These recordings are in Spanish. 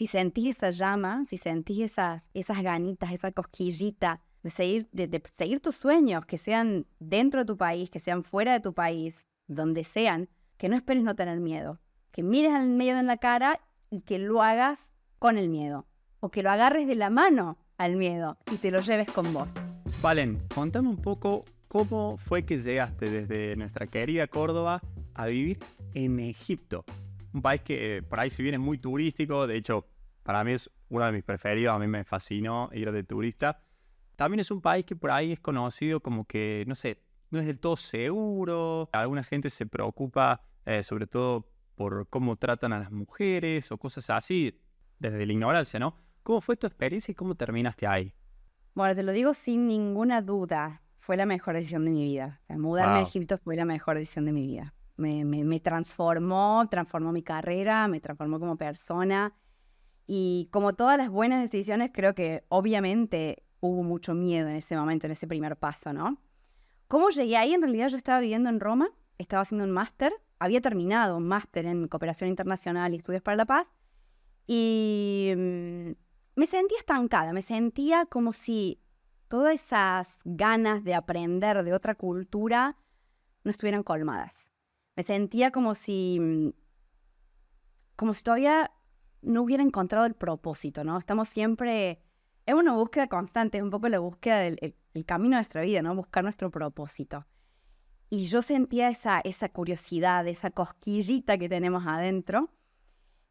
Si sentís esa llama, si sentís esas ganitas, esa cosquillita de seguir tus sueños, que sean dentro de tu país, que sean fuera de tu país, donde sean, que no esperes no tener miedo. Que mires al miedo en la cara y que lo hagas con el miedo. O que lo agarres de la mano al miedo y te lo lleves con vos. Valen, contame un poco cómo fue que llegaste desde nuestra querida Córdoba a vivir en Egipto. Un país que por ahí si bien es muy turístico, de hecho para mí es uno de mis preferidos, a mí me fascinó ir de turista. También es un país que por ahí es conocido como que, no sé, no es del todo seguro. Alguna gente se preocupa sobre todo por cómo tratan a las mujeres o cosas así, desde la ignorancia, ¿no? ¿Cómo fue tu experiencia y cómo terminaste ahí? Bueno, te lo digo sin ninguna duda. Fue la mejor decisión de mi vida. O sea, mudarme a Wow. Egipto fue la mejor decisión de mi vida. Me transformó mi carrera, me transformó como persona. Y como todas las buenas decisiones, creo que obviamente hubo mucho miedo en ese momento, en ese primer paso, ¿no? ¿Cómo llegué ahí? En realidad yo estaba viviendo en Roma, estaba haciendo un máster, había terminado un máster en Cooperación Internacional y Estudios para la Paz, y me sentía estancada, me sentía como si todas esas ganas de aprender de otra cultura no estuvieran colmadas. Me sentía como si todavía no hubiera encontrado el propósito, ¿no? Estamos siempre, es una búsqueda constante, es un poco la búsqueda el camino de nuestra vida, ¿no? Buscar nuestro propósito. Y yo sentía esa curiosidad, esa cosquillita que tenemos adentro.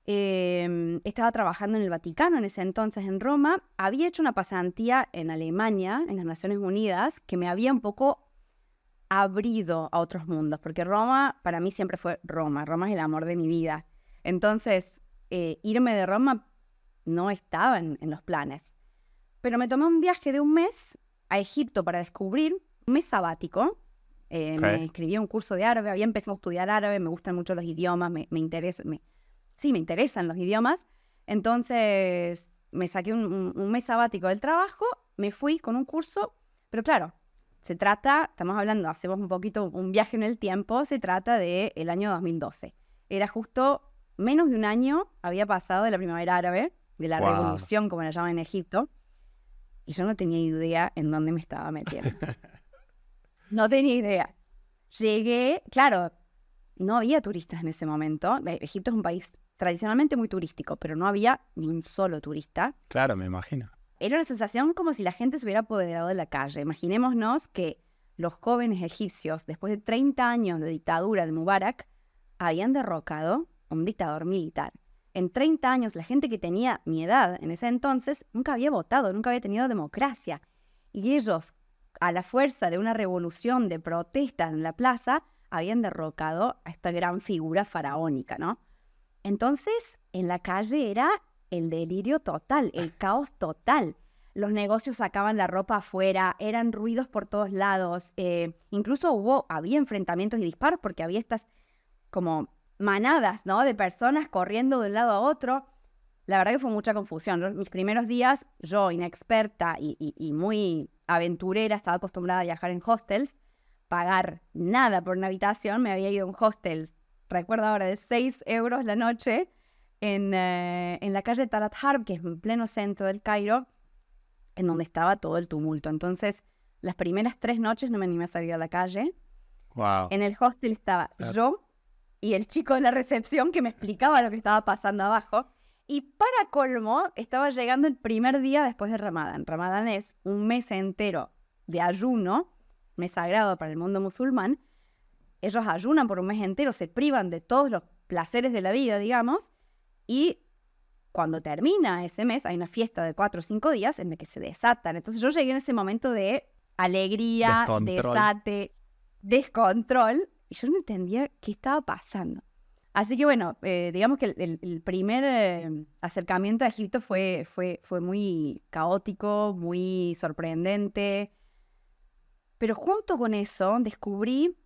Estaba trabajando en el Vaticano en ese entonces, en Roma. Había hecho una pasantía en Alemania, en las Naciones Unidas, que me había un poco abrido a otros mundos, porque Roma para mí siempre fue Roma. Roma es el amor de mi vida. Entonces, irme de Roma no estaba en los planes. Pero me tomé un viaje de un mes a Egipto para descubrir, un mes sabático. Me Okay. inscribí a un curso de árabe, había empezado a estudiar árabe, me gustan mucho los idiomas, me interesan los idiomas. Entonces me saqué un mes sabático del trabajo, me fui con un curso, pero claro, estamos hablando, hacemos un poquito un viaje en el tiempo, se trata del año 2012. Era justo menos de un año había pasado de la primavera árabe, de la Wow. revolución, como la llaman en Egipto, y yo no tenía idea en dónde me estaba metiendo. No tenía idea. Llegué, claro, no había turistas en ese momento. Egipto es un país tradicionalmente muy turístico, pero no había ni un solo turista. Claro, me imagino. Era una sensación como si la gente se hubiera apoderado de la calle. Imaginémonos que los jóvenes egipcios, después de 30 años de dictadura de Mubarak, habían derrocado a un dictador militar. En 30 años, la gente que tenía mi edad en ese entonces nunca había votado, nunca había tenido democracia. Y ellos, a la fuerza de una revolución de protestas en la plaza, habían derrocado a esta gran figura faraónica, ¿no? Entonces, en la calle era el delirio total, el caos total. Los negocios sacaban la ropa afuera, eran ruidos por todos lados. Incluso había enfrentamientos y disparos porque había estas como manadas, ¿no? De personas corriendo de un lado a otro. La verdad que fue mucha confusión. Mis primeros días, yo inexperta y muy aventurera, estaba acostumbrada a viajar en hostels, pagar nada por una habitación. Me había ido a un hostel, recuerdo ahora, de 6 euros la noche en la calle Talat Harb, que es en pleno centro del Cairo, en donde estaba todo el tumulto. Entonces, las primeras 3 noches no me animé a salir a la calle. Wow. En el hostel estaba Claro. yo y el chico de la recepción que me explicaba lo que estaba pasando abajo. Y para colmo, estaba llegando el primer día después de Ramadán. Ramadán es un mes entero de ayuno, mes sagrado para el mundo musulmán. Ellos ayunan por un mes entero, se privan de todos los placeres de la vida, digamos, y cuando termina ese mes hay una fiesta de 4 o 5 días en la que se desatan. Entonces yo llegué en ese momento de alegría, Descontrol. desate, descontrol, y yo no entendía qué estaba pasando. Así que bueno, digamos que el primer acercamiento a Egipto fue muy caótico, muy sorprendente, pero junto con eso descubrí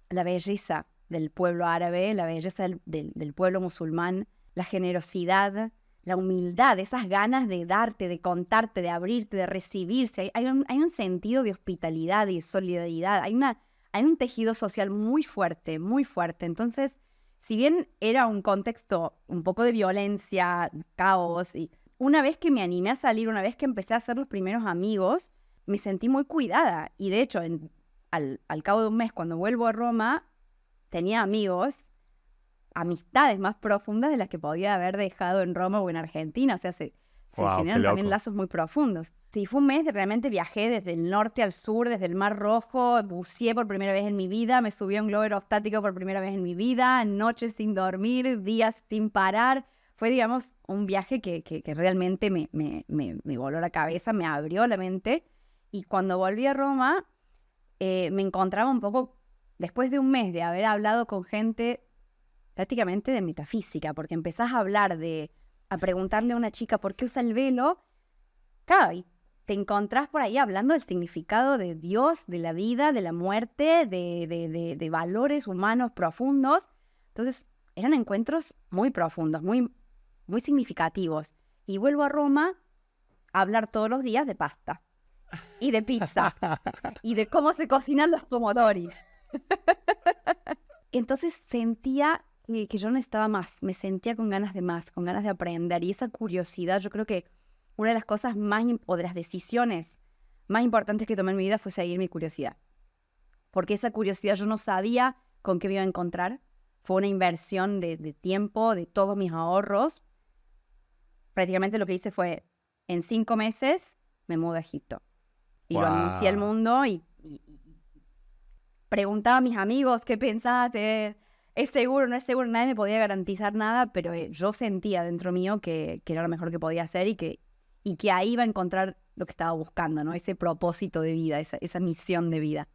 la belleza del pueblo árabe, la belleza del pueblo musulmán, la generosidad, la humildad, esas ganas de darte, de contarte, de abrirte, de recibirse. Hay un sentido de hospitalidad y solidaridad, hay un tejido social muy fuerte, muy fuerte. Entonces si bien era un contexto un poco de violencia, caos, y una vez que me animé a salir, una vez que empecé a hacer los primeros amigos, me sentí muy cuidada. Y de hecho, al cabo de un mes, cuando vuelvo a Roma, tenía amigos, amistades más profundas de las que podía haber dejado en Roma o en Argentina. O sea, se Wow, qué generan también loco. lazos muy profundos. Sí, fue un mes de realmente viajé desde el norte al sur, desde el Mar Rojo, buceé por primera vez en mi vida, me subí a un globo aerostático por primera vez en mi vida, noches sin dormir, días sin parar. Fue, digamos, un viaje que realmente me voló la cabeza, me abrió la mente. Y cuando volví a Roma, me encontraba un poco, después de un mes de haber hablado con gente prácticamente de metafísica, porque empezás a hablar a preguntarle a una chica por qué usa el velo, claro, y te encontrás por ahí hablando del significado de Dios, de la vida, de la muerte, de valores humanos profundos. Entonces, eran encuentros muy profundos, muy, muy significativos. Y vuelvo a Roma a hablar todos los días de pasta y de pizza y de cómo se cocinan los pomodori. Entonces sentía que yo necesitaba más, me sentía con ganas de más, con ganas de aprender. Y esa curiosidad, yo creo que una de las cosas o de las decisiones más importantes que tomé en mi vida fue seguir mi curiosidad. Porque esa curiosidad yo no sabía con qué me iba a encontrar. Fue una inversión de tiempo, de todos mis ahorros. Prácticamente lo que hice fue, en 5 meses, me mudo a Egipto. Y lo anuncié al Wow. mundo y preguntaba a mis amigos qué pensaste, es seguro, no es seguro, nadie me podía garantizar nada, pero yo sentía dentro mío que era lo mejor que podía hacer y que ahí iba a encontrar lo que estaba buscando, ¿no? Ese propósito de vida, esa misión de vida.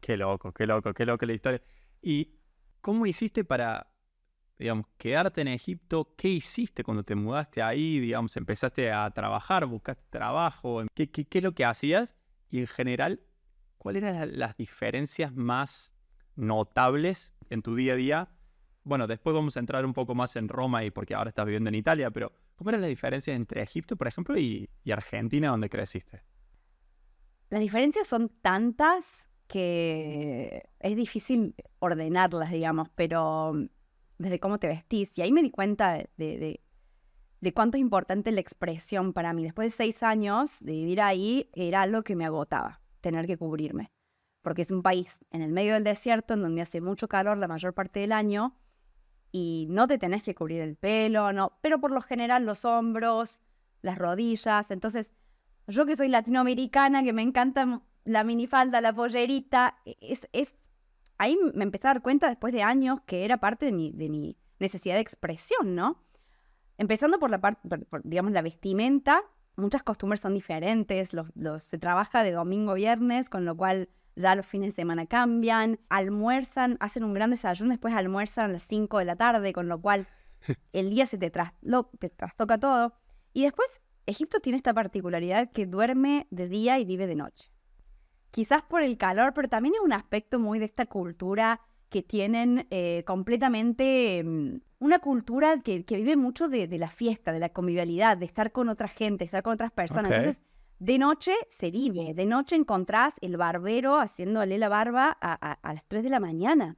Qué loco, qué loco, qué loco la historia. ¿Y cómo hiciste para, digamos, quedarte en Egipto? ¿Qué hiciste cuando te mudaste ahí? Digamos, empezaste a trabajar, buscaste trabajo. ¿Qué es lo que hacías? Y en general, ¿cuáles eran las diferencias más notables en tu día a día? Bueno, después vamos a entrar un poco más en Roma y porque ahora estás viviendo en Italia, pero ¿cómo eran las diferencias entre Egipto, por ejemplo, y Argentina, donde creciste? Las diferencias son tantas que es difícil ordenarlas, digamos, pero desde cómo te vestís. Y ahí me di cuenta de cuánto es importante la expresión para mí. Después de 6 años de vivir ahí, era algo que me agotaba, tener que cubrirme. Porque es un país en el medio del desierto, en donde hace mucho calor la mayor parte del año, y no te tenés que cubrir el pelo, no, pero por lo general los hombros, las rodillas. Entonces, yo que soy latinoamericana, que me encanta la minifalda, la pollerita, ahí me empecé a dar cuenta después de años que era parte de mi necesidad de expresión, ¿no? Empezando por la parte, digamos, la vestimenta, muchas costumbres son diferentes, se trabaja de domingo a viernes, con lo cual ya los fines de semana cambian, almuerzan, hacen un gran desayuno, después almuerzan a las 5 de la tarde, con lo cual el día te trastoca todo. Y después, Egipto tiene esta particularidad que duerme de día y vive de noche. Quizás por el calor, pero también es un aspecto muy de esta cultura que tienen completamente una cultura que vive mucho de la fiesta, de la convivialidad, de estar con otra gente, estar con otras personas. Ok. Entonces, de noche se vive, de noche encontrás el barbero haciéndole la barba a las 3 de la mañana.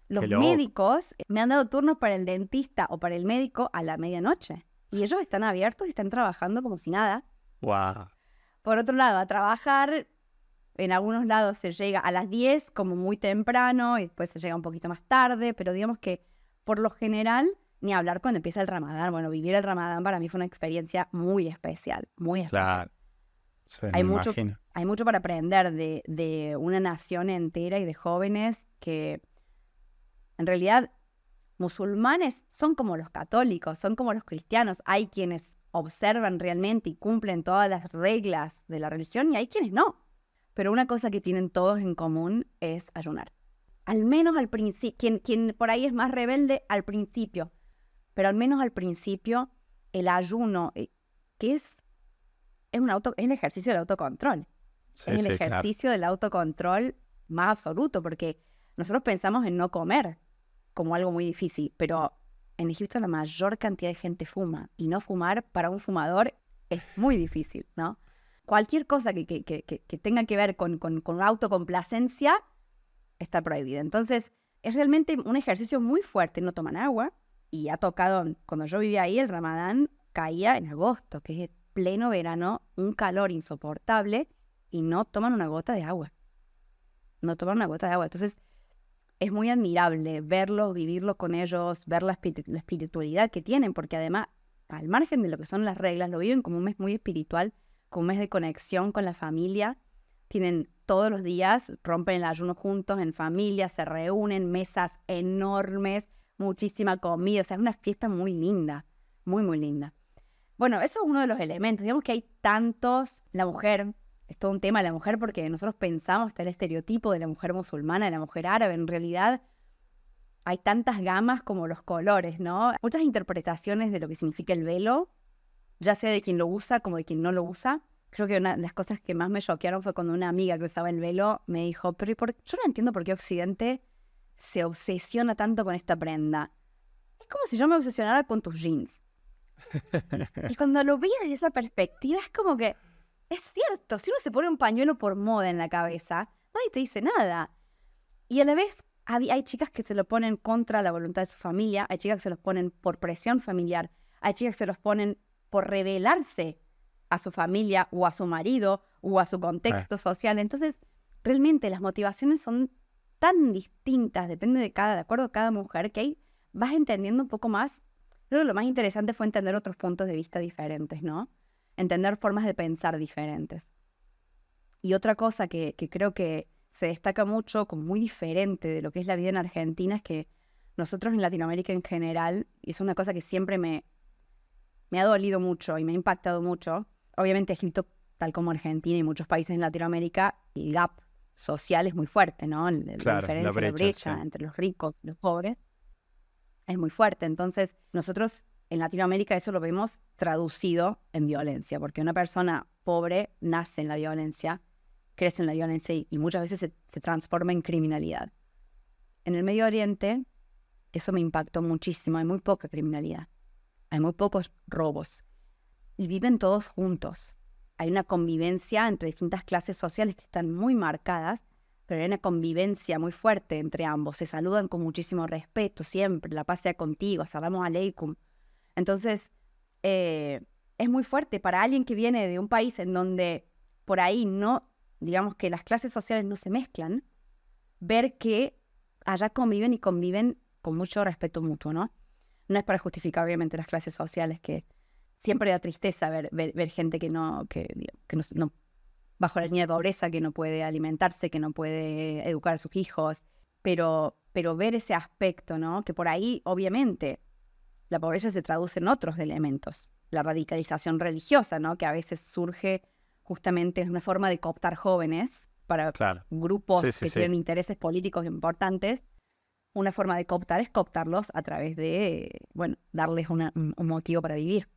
Qué Los loco. médicos me han dado turnos para el dentista o para el médico a la medianoche. Y ellos están abiertos y están trabajando como si nada. Wow. Por otro lado, a trabajar, en algunos lados se llega a las 10 como muy temprano y después se llega un poquito más tarde, pero digamos que por lo general, ni hablar cuando empieza el Ramadán. Bueno, vivir el Ramadán para mí fue una experiencia muy especial, muy especial. Claro. Sí, Hay me mucho, imagino. hay mucho para aprender de una nación entera y de jóvenes que en realidad musulmanes son como los católicos, son como los cristianos. Hay quienes observan realmente y cumplen todas las reglas de la religión y hay quienes no. Pero una cosa que tienen todos en común es ayunar. Al menos al principio, quien por ahí es más rebelde al principio, pero al menos al principio el ayuno, que es el ejercicio del autocontrol. Sí, Es el sí, claro. ejercicio del autocontrol más absoluto, porque nosotros pensamos en no comer como algo muy difícil, pero en Egipto la mayor cantidad de gente fuma, y no fumar para un fumador es muy difícil, ¿no? Cualquier cosa que tenga que ver con autocomplacencia está prohibida. Entonces, es realmente un ejercicio muy fuerte, no toman agua. Y ha tocado, cuando yo vivía ahí, el Ramadán caía en agosto, que es pleno verano, un calor insoportable, y no toman una gota de agua. No toman una gota de agua. Entonces, es muy admirable verlo, vivirlo con ellos, ver la espiritualidad que tienen, porque además, al margen de lo que son las reglas, lo viven como un mes muy espiritual, como un mes de conexión con la familia. Tienen todos los días, rompen el ayuno juntos, en familia, se reúnen, mesas enormes, muchísima comida. O sea, es una fiesta muy linda, muy, muy linda. Bueno, eso es uno de los elementos. Digamos que hay tantos, la mujer, es todo un tema de la mujer porque nosotros pensamos, está el estereotipo de la mujer musulmana, de la mujer árabe. En realidad hay tantas gamas como los colores, ¿no? Muchas interpretaciones de lo que significa el velo, ya sea de quien lo usa como de quien no lo usa. Creo que una de las cosas que más me choquearon fue cuando una amiga que usaba el velo me dijo, pero yo no entiendo por qué Occidente se obsesiona tanto con esta prenda. Es como si yo me obsesionara con tus jeans. Y cuando lo vi desde esa perspectiva, es como que, es cierto, si uno se pone un pañuelo por moda en la cabeza, nadie te dice nada. Y a la vez hay chicas que se lo ponen contra la voluntad de su familia, hay chicas que se los ponen por presión familiar, hay chicas que se los ponen por rebelarse a su familia o a su marido o a su contexto social. Entonces, realmente las motivaciones son tan distintas, depende de acuerdo a cada mujer, que ahí vas entendiendo un poco más. Creo que lo más interesante fue entender otros puntos de vista diferentes, ¿no? Entender formas de pensar diferentes. Y otra cosa que creo que se destaca mucho, como muy diferente de lo que es la vida en Argentina, es que nosotros en Latinoamérica en general, y es una cosa que siempre me ha dolido mucho y me ha impactado mucho. Obviamente Egipto, tal como Argentina y muchos países en Latinoamérica, el gap social es muy fuerte, ¿no? La diferencia, la brecha sí, entre los ricos y los pobres es muy fuerte. Entonces, nosotros en Latinoamérica eso lo vemos traducido en violencia, porque una persona pobre nace en la violencia, crece en la violencia y muchas veces se transforma en criminalidad. En el Medio Oriente, eso me impactó muchísimo. Hay muy poca criminalidad. Hay muy pocos robos y viven todos juntos. Hay una convivencia entre distintas clases sociales que están muy marcadas, pero hay una convivencia muy fuerte entre ambos. Se saludan con muchísimo respeto siempre, la paz sea contigo, salamos aleikum. Entonces, es muy fuerte para alguien que viene de un país en donde por ahí no, digamos que las clases sociales no se mezclan, ver que allá conviven y conviven con mucho respeto mutuo, ¿no? No es para justificar, obviamente, las clases sociales, que siempre da tristeza ver gente que no, bajo la línea de pobreza, que no puede alimentarse, que no puede educar a sus hijos, pero ver ese aspecto, ¿no? Que por ahí, obviamente, la pobreza se traduce en otros elementos. La radicalización religiosa, ¿no? Que a veces surge justamente es una forma de cooptar jóvenes para grupos que tienen intereses políticos importantes. Una forma de cooptar es cooptarlos a través de, darles un motivo para vivir.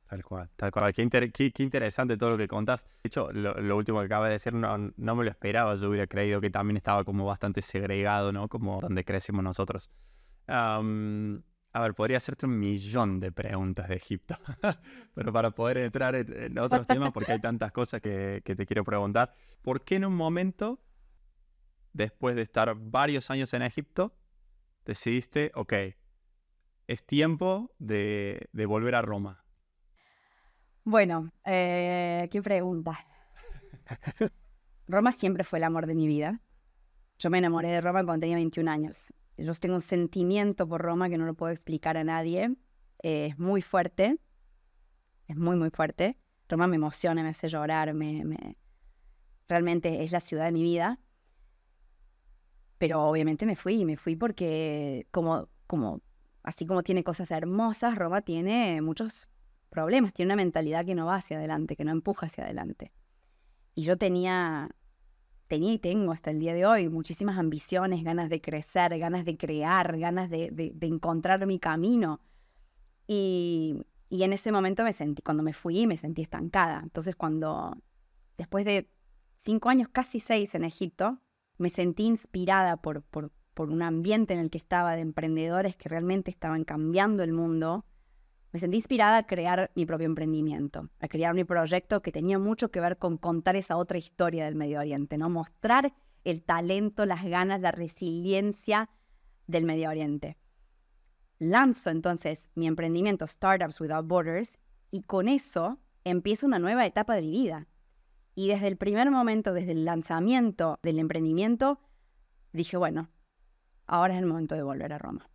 Tal cual, tal cual. Qué interesante todo lo que contás. De hecho, lo último que acabas de decir no me lo esperaba. Yo hubiera creído que también estaba como bastante segregado, ¿no? Como donde crecimos nosotros. A ver, podría hacerte 1.000.000 de preguntas de Egipto. Pero para poder entrar en otros temas, porque hay tantas cosas que te quiero preguntar. ¿Por qué en un momento, después de estar varios años en Egipto, decidiste, ok, es tiempo de volver a Roma? Bueno, qué pregunta. Roma siempre fue el amor de mi vida. Yo me enamoré de Roma cuando tenía 21 años. Yo tengo un sentimiento por Roma que no lo puedo explicar a nadie. Es muy fuerte. Es muy, muy fuerte. Roma me emociona, me hace llorar. Realmente es la ciudad de mi vida. Pero obviamente me fui porque así como tiene cosas hermosas, Roma tiene muchos problemas, tiene una mentalidad que no va hacia adelante, que no empuja hacia adelante. Y yo tenía y tengo hasta el día de hoy muchísimas ambiciones, ganas de crecer, ganas de crear, ganas de encontrar mi camino. Y en ese momento cuando me fui, me sentí estancada. Entonces después de 5 años, casi 6 en Egipto, me sentí inspirada por un ambiente en el que estaba, de emprendedores que realmente estaban cambiando el mundo. Me sentí inspirada a crear mi propio emprendimiento, a crear mi proyecto que tenía mucho que ver con contar esa otra historia del Medio Oriente, ¿no? Mostrar el talento, las ganas, la resiliencia del Medio Oriente. Lanzo entonces mi emprendimiento Startups Without Borders y con eso empieza una nueva etapa de mi vida. Y desde el primer momento, desde el lanzamiento del emprendimiento, dije, bueno, ahora es el momento de volver a Roma.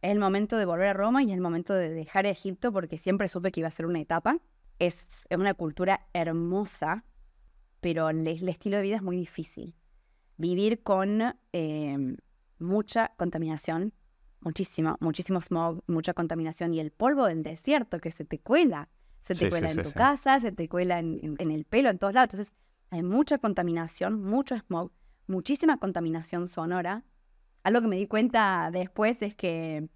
Es el momento de volver a Roma y es el momento de dejar Egipto porque siempre supe que iba a ser una etapa. Es una cultura hermosa, pero el estilo de vida es muy difícil. Vivir con mucha contaminación, muchísimo smog, mucha contaminación y el polvo del desierto que se te cuela. Se te cuela en tu casa, se te cuela en el pelo, en todos lados. Entonces hay mucha contaminación, mucho smog, muchísima contaminación sonora. Algo que me di cuenta después es que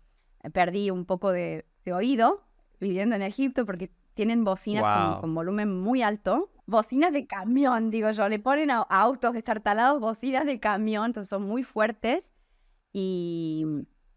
perdí un poco de oído viviendo en Egipto porque tienen bocinas con volumen muy alto. Bocinas de camión, digo yo. Le ponen a autos destartalados bocinas de camión, entonces son muy fuertes y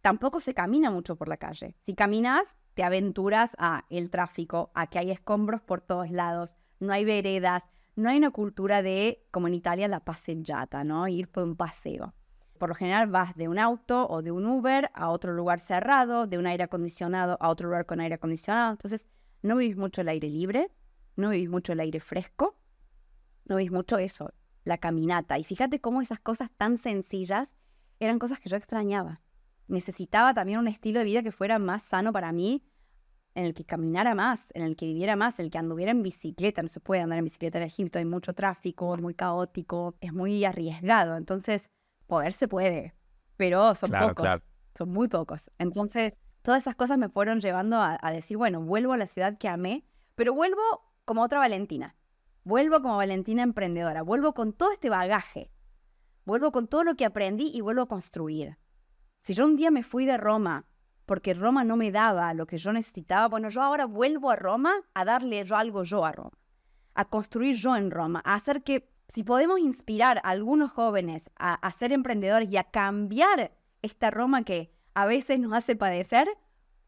tampoco se camina mucho por la calle. Si caminas, te aventuras a el tráfico, a que hay escombros por todos lados, no hay veredas, no hay una cultura de, como en Italia, la passeggiata, ¿no? Ir por un paseo. Por lo general vas de un auto o de un Uber a otro lugar cerrado, de un aire acondicionado a otro lugar con aire acondicionado. Entonces, no vivís mucho el aire libre, no vivís mucho el aire fresco, no vivís mucho eso, la caminata. Y fíjate cómo esas cosas tan sencillas eran cosas que yo extrañaba. Necesitaba también un estilo de vida que fuera más sano para mí, en el que caminara más, en el que viviera más, en el que anduviera en bicicleta. No se puede andar en bicicleta en Egipto, hay mucho tráfico, es muy caótico, es muy arriesgado. Entonces, poder se puede, pero son pocos, son muy pocos. Entonces, todas esas cosas me fueron llevando a decir, bueno, vuelvo a la ciudad que amé, pero vuelvo como otra Valentina. Vuelvo como Valentina emprendedora, vuelvo con todo este bagaje, vuelvo con todo lo que aprendí y vuelvo a construir. Si yo un día me fui de Roma porque Roma no me daba lo que yo necesitaba, bueno, yo ahora vuelvo a Roma a darle algo yo a Roma, a construir yo en Roma, a hacer que, si podemos inspirar a algunos jóvenes a ser emprendedores y a cambiar esta Roma que a veces nos hace padecer,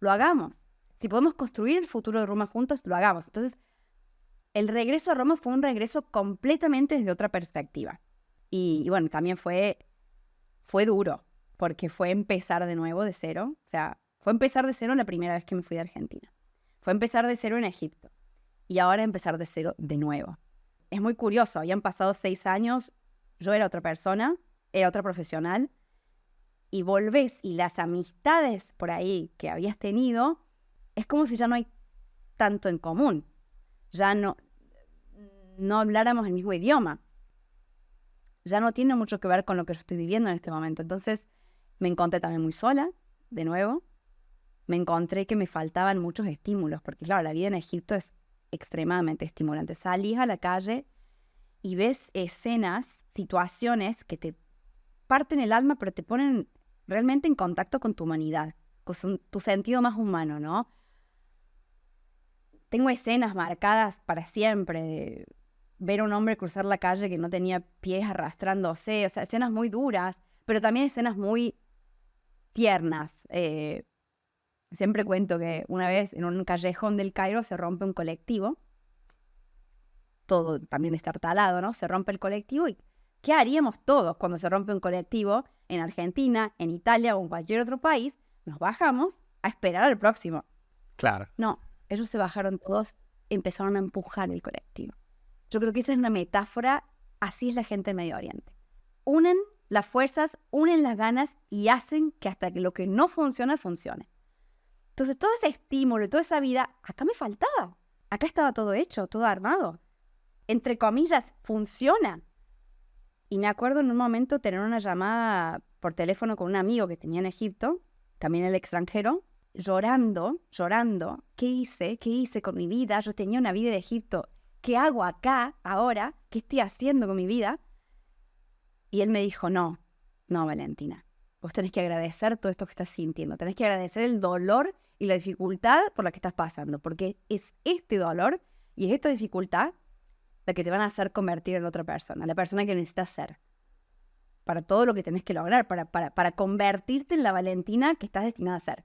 lo hagamos. Si podemos construir el futuro de Roma juntos, lo hagamos. Entonces, el regreso a Roma fue un regreso completamente desde otra perspectiva. Y bueno, también fue duro, porque fue empezar de nuevo de cero. O sea, fue empezar de cero la primera vez que me fui de Argentina. Fue empezar de cero en Egipto. Y ahora empezar de cero de nuevo. Es muy curioso, habían pasado 6 años, yo era otra persona, era otra profesional, y volvés y las amistades por ahí que habías tenido, es como si ya no hay tanto en común. Ya no habláramos el mismo idioma. Ya no tiene mucho que ver con lo que yo estoy viviendo en este momento. Entonces me encontré también muy sola, de nuevo. Me encontré que me faltaban muchos estímulos, porque claro, la vida en Egipto es extremadamente estimulante. Salís a la calle y ves escenas, situaciones que te parten el alma, pero te ponen realmente en contacto con tu humanidad, con tu sentido más humano, ¿no? Tengo escenas marcadas para siempre de ver a un hombre cruzar la calle que no tenía pies arrastrándose, o sea, escenas muy duras, pero también escenas muy tiernas. Siempre cuento que una vez en un callejón del Cairo se rompe un colectivo, todo también destartalado, ¿no? Se rompe el colectivo y ¿qué haríamos todos cuando se rompe un colectivo en Argentina, en Italia o en cualquier otro país? Nos bajamos a esperar al próximo. Claro. No, ellos se bajaron todos, empezaron a empujar el colectivo. Yo creo que esa es una metáfora, así es la gente en Medio Oriente. Unen las fuerzas, unen las ganas y hacen que hasta que lo que no funciona, funcione. Entonces todo ese estímulo, toda esa vida, acá me faltaba. Acá estaba todo hecho, todo armado. Entre comillas, funciona. Y me acuerdo en un momento tener una llamada por teléfono con un amigo que tenía en Egipto, también el extranjero, llorando. ¿Qué hice con mi vida? Yo tenía una vida de Egipto. ¿Qué hago acá, ahora? ¿Qué estoy haciendo con mi vida? Y él me dijo, no, Valentina. Vos tenés que agradecer todo esto que estás sintiendo. Tenés que agradecer el dolor y la dificultad por la que estás pasando. Porque es este dolor y es esta dificultad la que te van a hacer convertir en otra persona. La persona que necesitas ser. Para todo lo que tenés que lograr. Para convertirte en la Valentina que estás destinada a ser.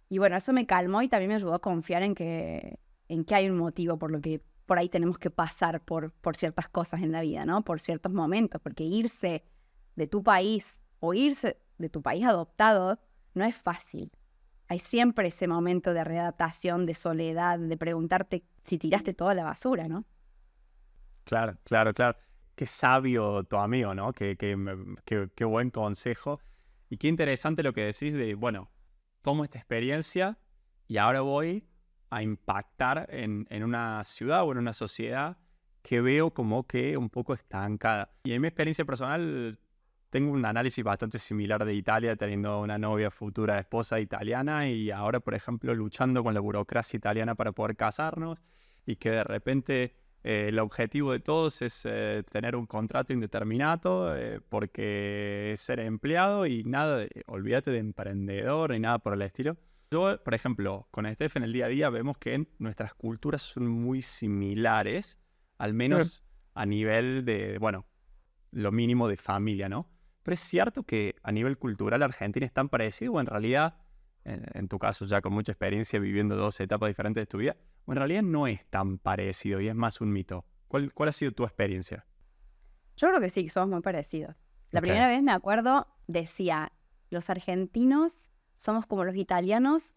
Y bueno, eso me calmó y también me ayudó a confiar en que hay un motivo por lo que por ahí tenemos que pasar por ciertas cosas en la vida, ¿no? Por ciertos momentos. Porque irse de tu país o irse de tu país adoptado, no es fácil. Hay siempre ese momento de readaptación, de soledad, de preguntarte si tiraste toda la basura, ¿no? Claro, claro, claro. Qué sabio tu amigo, ¿no? Qué buen consejo. Y qué interesante lo que decís de, bueno, tomo esta experiencia y ahora voy a impactar en una ciudad o en una sociedad que veo como que un poco estancada. Y en mi experiencia personal tengo un análisis bastante similar de Italia, teniendo una novia futura esposa italiana y ahora, por ejemplo, luchando con la burocracia italiana para poder casarnos y que de repente el objetivo de todos es tener un contrato indeterminado porque es ser empleado y nada, olvídate de emprendedor ni nada por el estilo. Yo, por ejemplo, con Steph en el día a día vemos que nuestras culturas son muy similares, al menos a nivel de, bueno, lo mínimo de familia, ¿no? Pero es cierto que a nivel cultural Argentina es tan parecido, o en realidad, en tu caso ya con mucha experiencia viviendo dos etapas diferentes de tu vida, o en realidad no es tan parecido y es más un mito. ¿Cuál ha sido tu experiencia? Yo creo que sí, somos muy parecidos. La Ok. primera vez me acuerdo, decía, los argentinos somos como los italianos,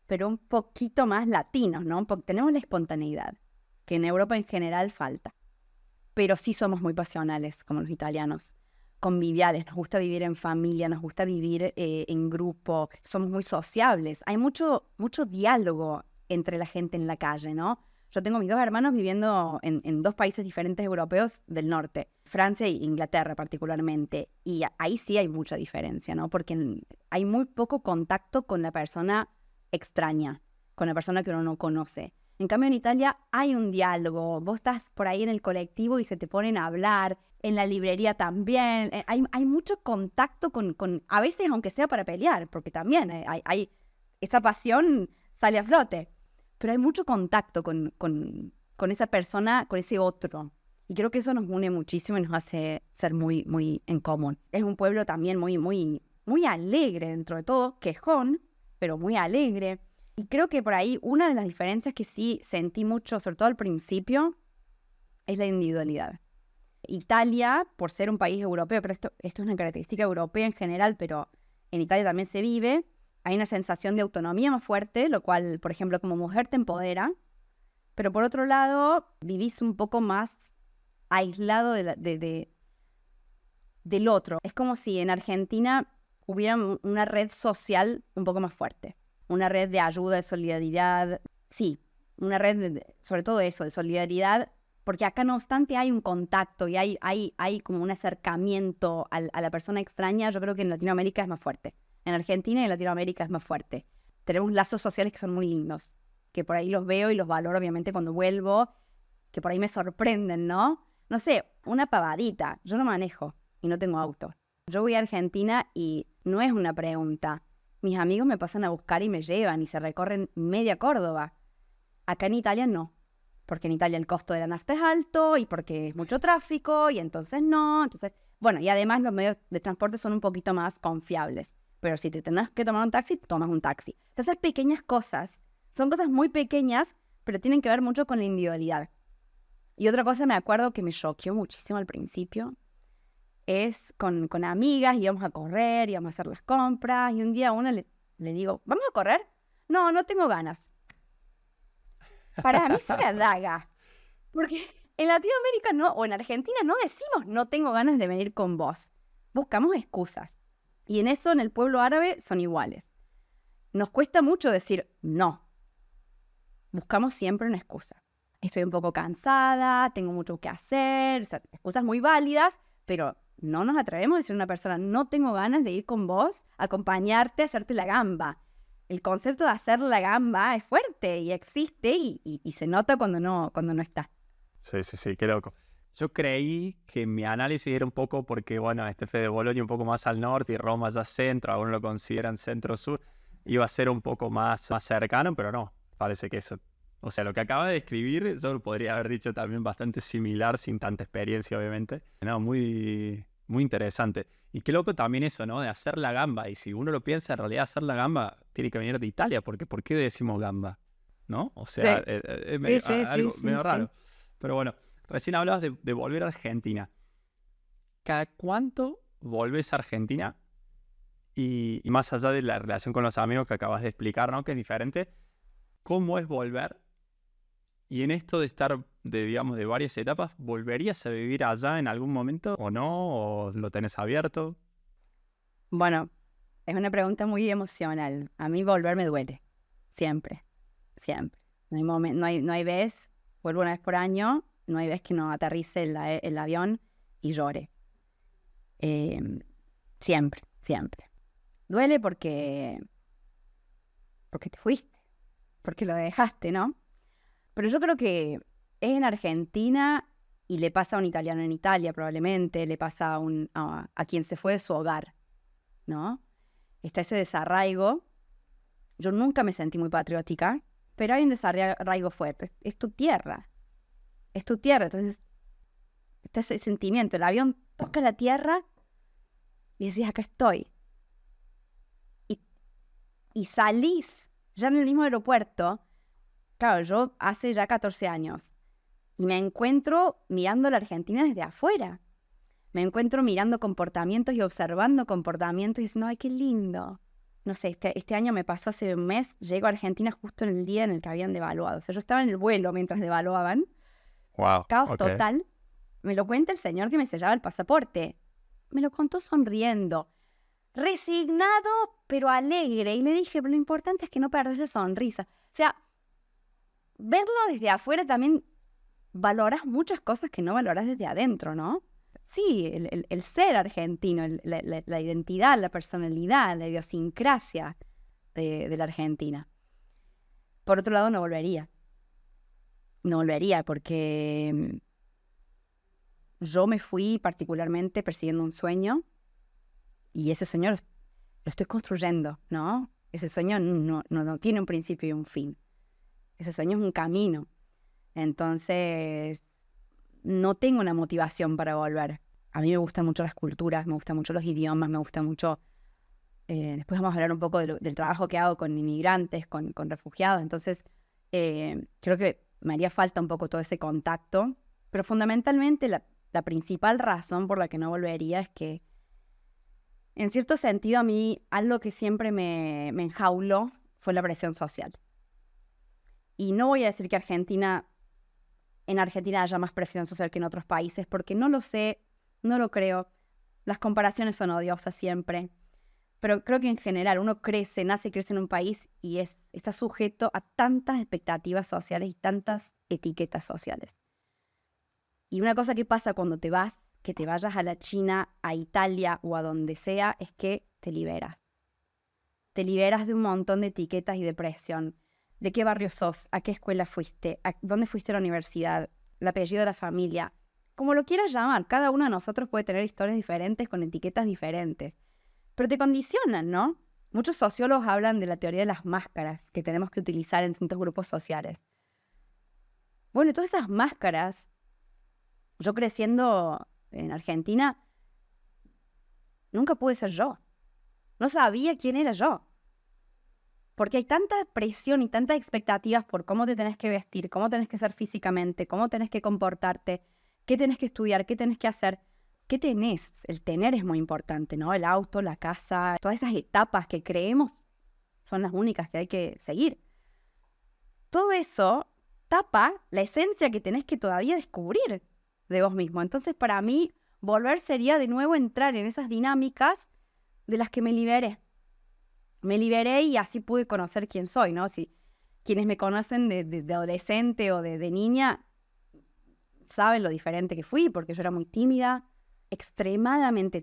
pero un poquito más latinos, ¿no? Porque tenemos la espontaneidad, que en Europa en general falta. Pero sí somos muy pasionales, como los italianos. Conviviales, nos gusta vivir en familia, nos gusta vivir en grupo, somos muy sociables. Hay mucho diálogo entre la gente en la calle, ¿no? Yo tengo mis dos hermanos viviendo en dos países diferentes europeos del norte, Francia e Inglaterra particularmente, y ahí sí hay mucha diferencia, ¿no? Porque hay muy poco contacto con la persona extraña, con la persona que uno no conoce. En cambio, en Italia hay un diálogo. Vos estás por ahí en el colectivo y se te ponen a hablar. En la librería también. Hay mucho contacto con, a veces aunque sea para pelear, porque también esa pasión sale a flote. Pero hay mucho contacto con esa persona, con ese otro. Y creo que eso nos une muchísimo y nos hace ser muy, muy en común. Es un pueblo también muy, muy, muy alegre dentro de todo, quejón, pero muy alegre. Y creo que por ahí una de las diferencias que sí sentí mucho, sobre todo al principio, es la individualidad. Italia, por ser un país europeo, creo que esto es una característica europea en general, pero en Italia también se vive, hay una sensación de autonomía más fuerte, lo cual, por ejemplo, como mujer te empodera, pero por otro lado, vivís un poco más aislado del otro. Es como si en Argentina hubiera una red social un poco más fuerte. Una red de ayuda, de solidaridad. Sí, una red sobre todo eso, de solidaridad, porque acá no obstante hay un contacto y hay como un acercamiento a la persona extraña. Yo creo que en Latinoamérica es más fuerte. En Argentina y en Latinoamérica es más fuerte. Tenemos lazos sociales que son muy lindos, que por ahí los veo y los valoro obviamente cuando vuelvo, que por ahí me sorprenden, ¿no? No sé, una pavadita. Yo no manejo y no tengo auto. Yo voy a Argentina y no es una pregunta. Mis amigos me pasan a buscar y me llevan y se recorren media Córdoba. Acá en Italia no, porque en Italia el costo de la nafta es alto y porque es mucho tráfico y entonces no. Entonces, bueno, y además los medios de transporte son un poquito más confiables. Pero si te tenés que tomar un taxi, tomas un taxi. Entonces, esas pequeñas cosas son cosas muy pequeñas, pero tienen que ver mucho con la individualidad. Y otra cosa me acuerdo que me choqueó muchísimo al principio es con amigas, íbamos a correr, íbamos a hacer las compras, y un día a una le digo, ¿vamos a correr? No, no tengo ganas. Para mí es una daga, porque en Latinoamérica no, o en Argentina no decimos no tengo ganas de venir con vos. Buscamos excusas. Y en eso, en el pueblo árabe, son iguales. Nos cuesta mucho decir no. Buscamos siempre una excusa. Estoy un poco cansada, tengo mucho que hacer, o sea, excusas muy válidas, pero no nos atrevemos a decir a una persona, no tengo ganas de ir con vos, acompañarte, hacerte la gamba. El concepto de hacer la gamba es fuerte y existe y se nota cuando no está. Sí, qué loco. Yo creí que mi análisis era un poco porque, bueno, este Fede Boloña un poco más al norte y Roma ya centro, algunos lo consideran centro-sur, iba a ser un poco más cercano, pero no, parece que eso. O sea, lo que acaba de describir, yo lo podría haber dicho también bastante similar, sin tanta experiencia, obviamente. No, muy, muy interesante. Y qué loco también eso, ¿no? De hacer la gamba. Y si uno lo piensa, en realidad hacer la gamba tiene que venir de Italia, porque ¿por qué decimos gamba? ¿No? O sea, Sí, es medio, algo sí, medio sí. raro. Pero bueno, recién hablabas de volver a Argentina. ¿Cada cuánto volvés a Argentina? Y más allá de la relación con los amigos que acabas de explicar, ¿no? Que es diferente, ¿cómo es volver? Y en esto de estar, digamos, de varias etapas, ¿volverías a vivir allá en algún momento o no? ¿O lo tenés abierto? Bueno, es una pregunta muy emocional. A mí volver me duele. Siempre, siempre. No hay vez, vuelvo una vez por año, no hay vez que no aterrice el avión y llore. Siempre, siempre. Duele porque te fuiste, porque lo dejaste, ¿no? Pero yo creo que es en Argentina y le pasa a un italiano en Italia probablemente, le pasa a quien se fue de su hogar, ¿no? Está ese desarraigo. Yo nunca me sentí muy patriótica, pero hay un desarraigo fuerte. Es tu tierra, entonces está ese sentimiento. El avión toca la tierra y decís, acá estoy. Y salís ya en el mismo aeropuerto. Claro, yo hace ya 14 años y me encuentro mirando la Argentina desde afuera. Me encuentro mirando comportamientos y observando comportamientos y diciendo, ¡ay, qué lindo! No sé, este año me pasó hace un mes, llego a Argentina justo en el día en el que habían devaluado. O sea, yo estaba en el vuelo mientras devaluaban. Wow. Caos total. Me lo cuenta el señor que me sellaba el pasaporte. Me lo contó sonriendo. Resignado, pero alegre. Y le dije, pero lo importante es que no perdas la sonrisa. O sea, verlo desde afuera también valoras muchas cosas que no valoras desde adentro, ¿no? Sí, el ser argentino, la identidad, la personalidad, la idiosincrasia de la Argentina. Por otro lado, no volvería. No volvería porque yo me fui particularmente persiguiendo un sueño y ese sueño lo estoy construyendo, ¿no? Ese sueño no tiene un principio y un fin. Ese sueño es un camino. Entonces, no tengo una motivación para volver. A mí me gustan mucho las culturas, me gustan mucho los idiomas, me gusta mucho... después vamos a hablar un poco del trabajo que hago con inmigrantes, con refugiados. Entonces, creo que me haría falta un poco todo ese contacto. Pero fundamentalmente la principal razón por la que no volvería es que, en cierto sentido, a mí algo que siempre me enjauló fue la presión social. Y no voy a decir que en Argentina haya más presión social que en otros países, porque no lo sé, no lo creo. Las comparaciones son odiosas siempre. Pero creo que en general uno nace y crece en un país y está sujeto a tantas expectativas sociales y tantas etiquetas sociales. Y una cosa que pasa cuando te vas, que te vayas a la China, a Italia o a donde sea, es que te liberas. Te liberas de un montón de etiquetas y de presión. ¿De qué barrio sos? ¿A qué escuela fuiste? ¿Dónde fuiste a la universidad? ¿El apellido de la familia? Como lo quieras llamar, cada uno de nosotros puede tener historias diferentes con etiquetas diferentes. Pero te condicionan, ¿no? Muchos sociólogos hablan de la teoría de las máscaras que tenemos que utilizar en distintos grupos sociales. Bueno, todas esas máscaras, yo creciendo en Argentina, nunca pude ser yo. No sabía quién era yo. Porque hay tanta presión y tantas expectativas por cómo te tenés que vestir, cómo tenés que ser físicamente, cómo tenés que comportarte, qué tenés que estudiar, qué tenés que hacer. ¿Qué tenés? El tener es muy importante, ¿no? El auto, la casa, todas esas etapas que creemos son las únicas que hay que seguir. Todo eso tapa la esencia que tenés que todavía descubrir de vos mismo. Entonces, para mí, volver sería de nuevo entrar en esas dinámicas de las que me liberé. Me liberé y así pude conocer quién soy, ¿no? Si quienes me conocen de adolescente o de niña saben lo diferente que fui, porque yo era muy tímida, extremadamente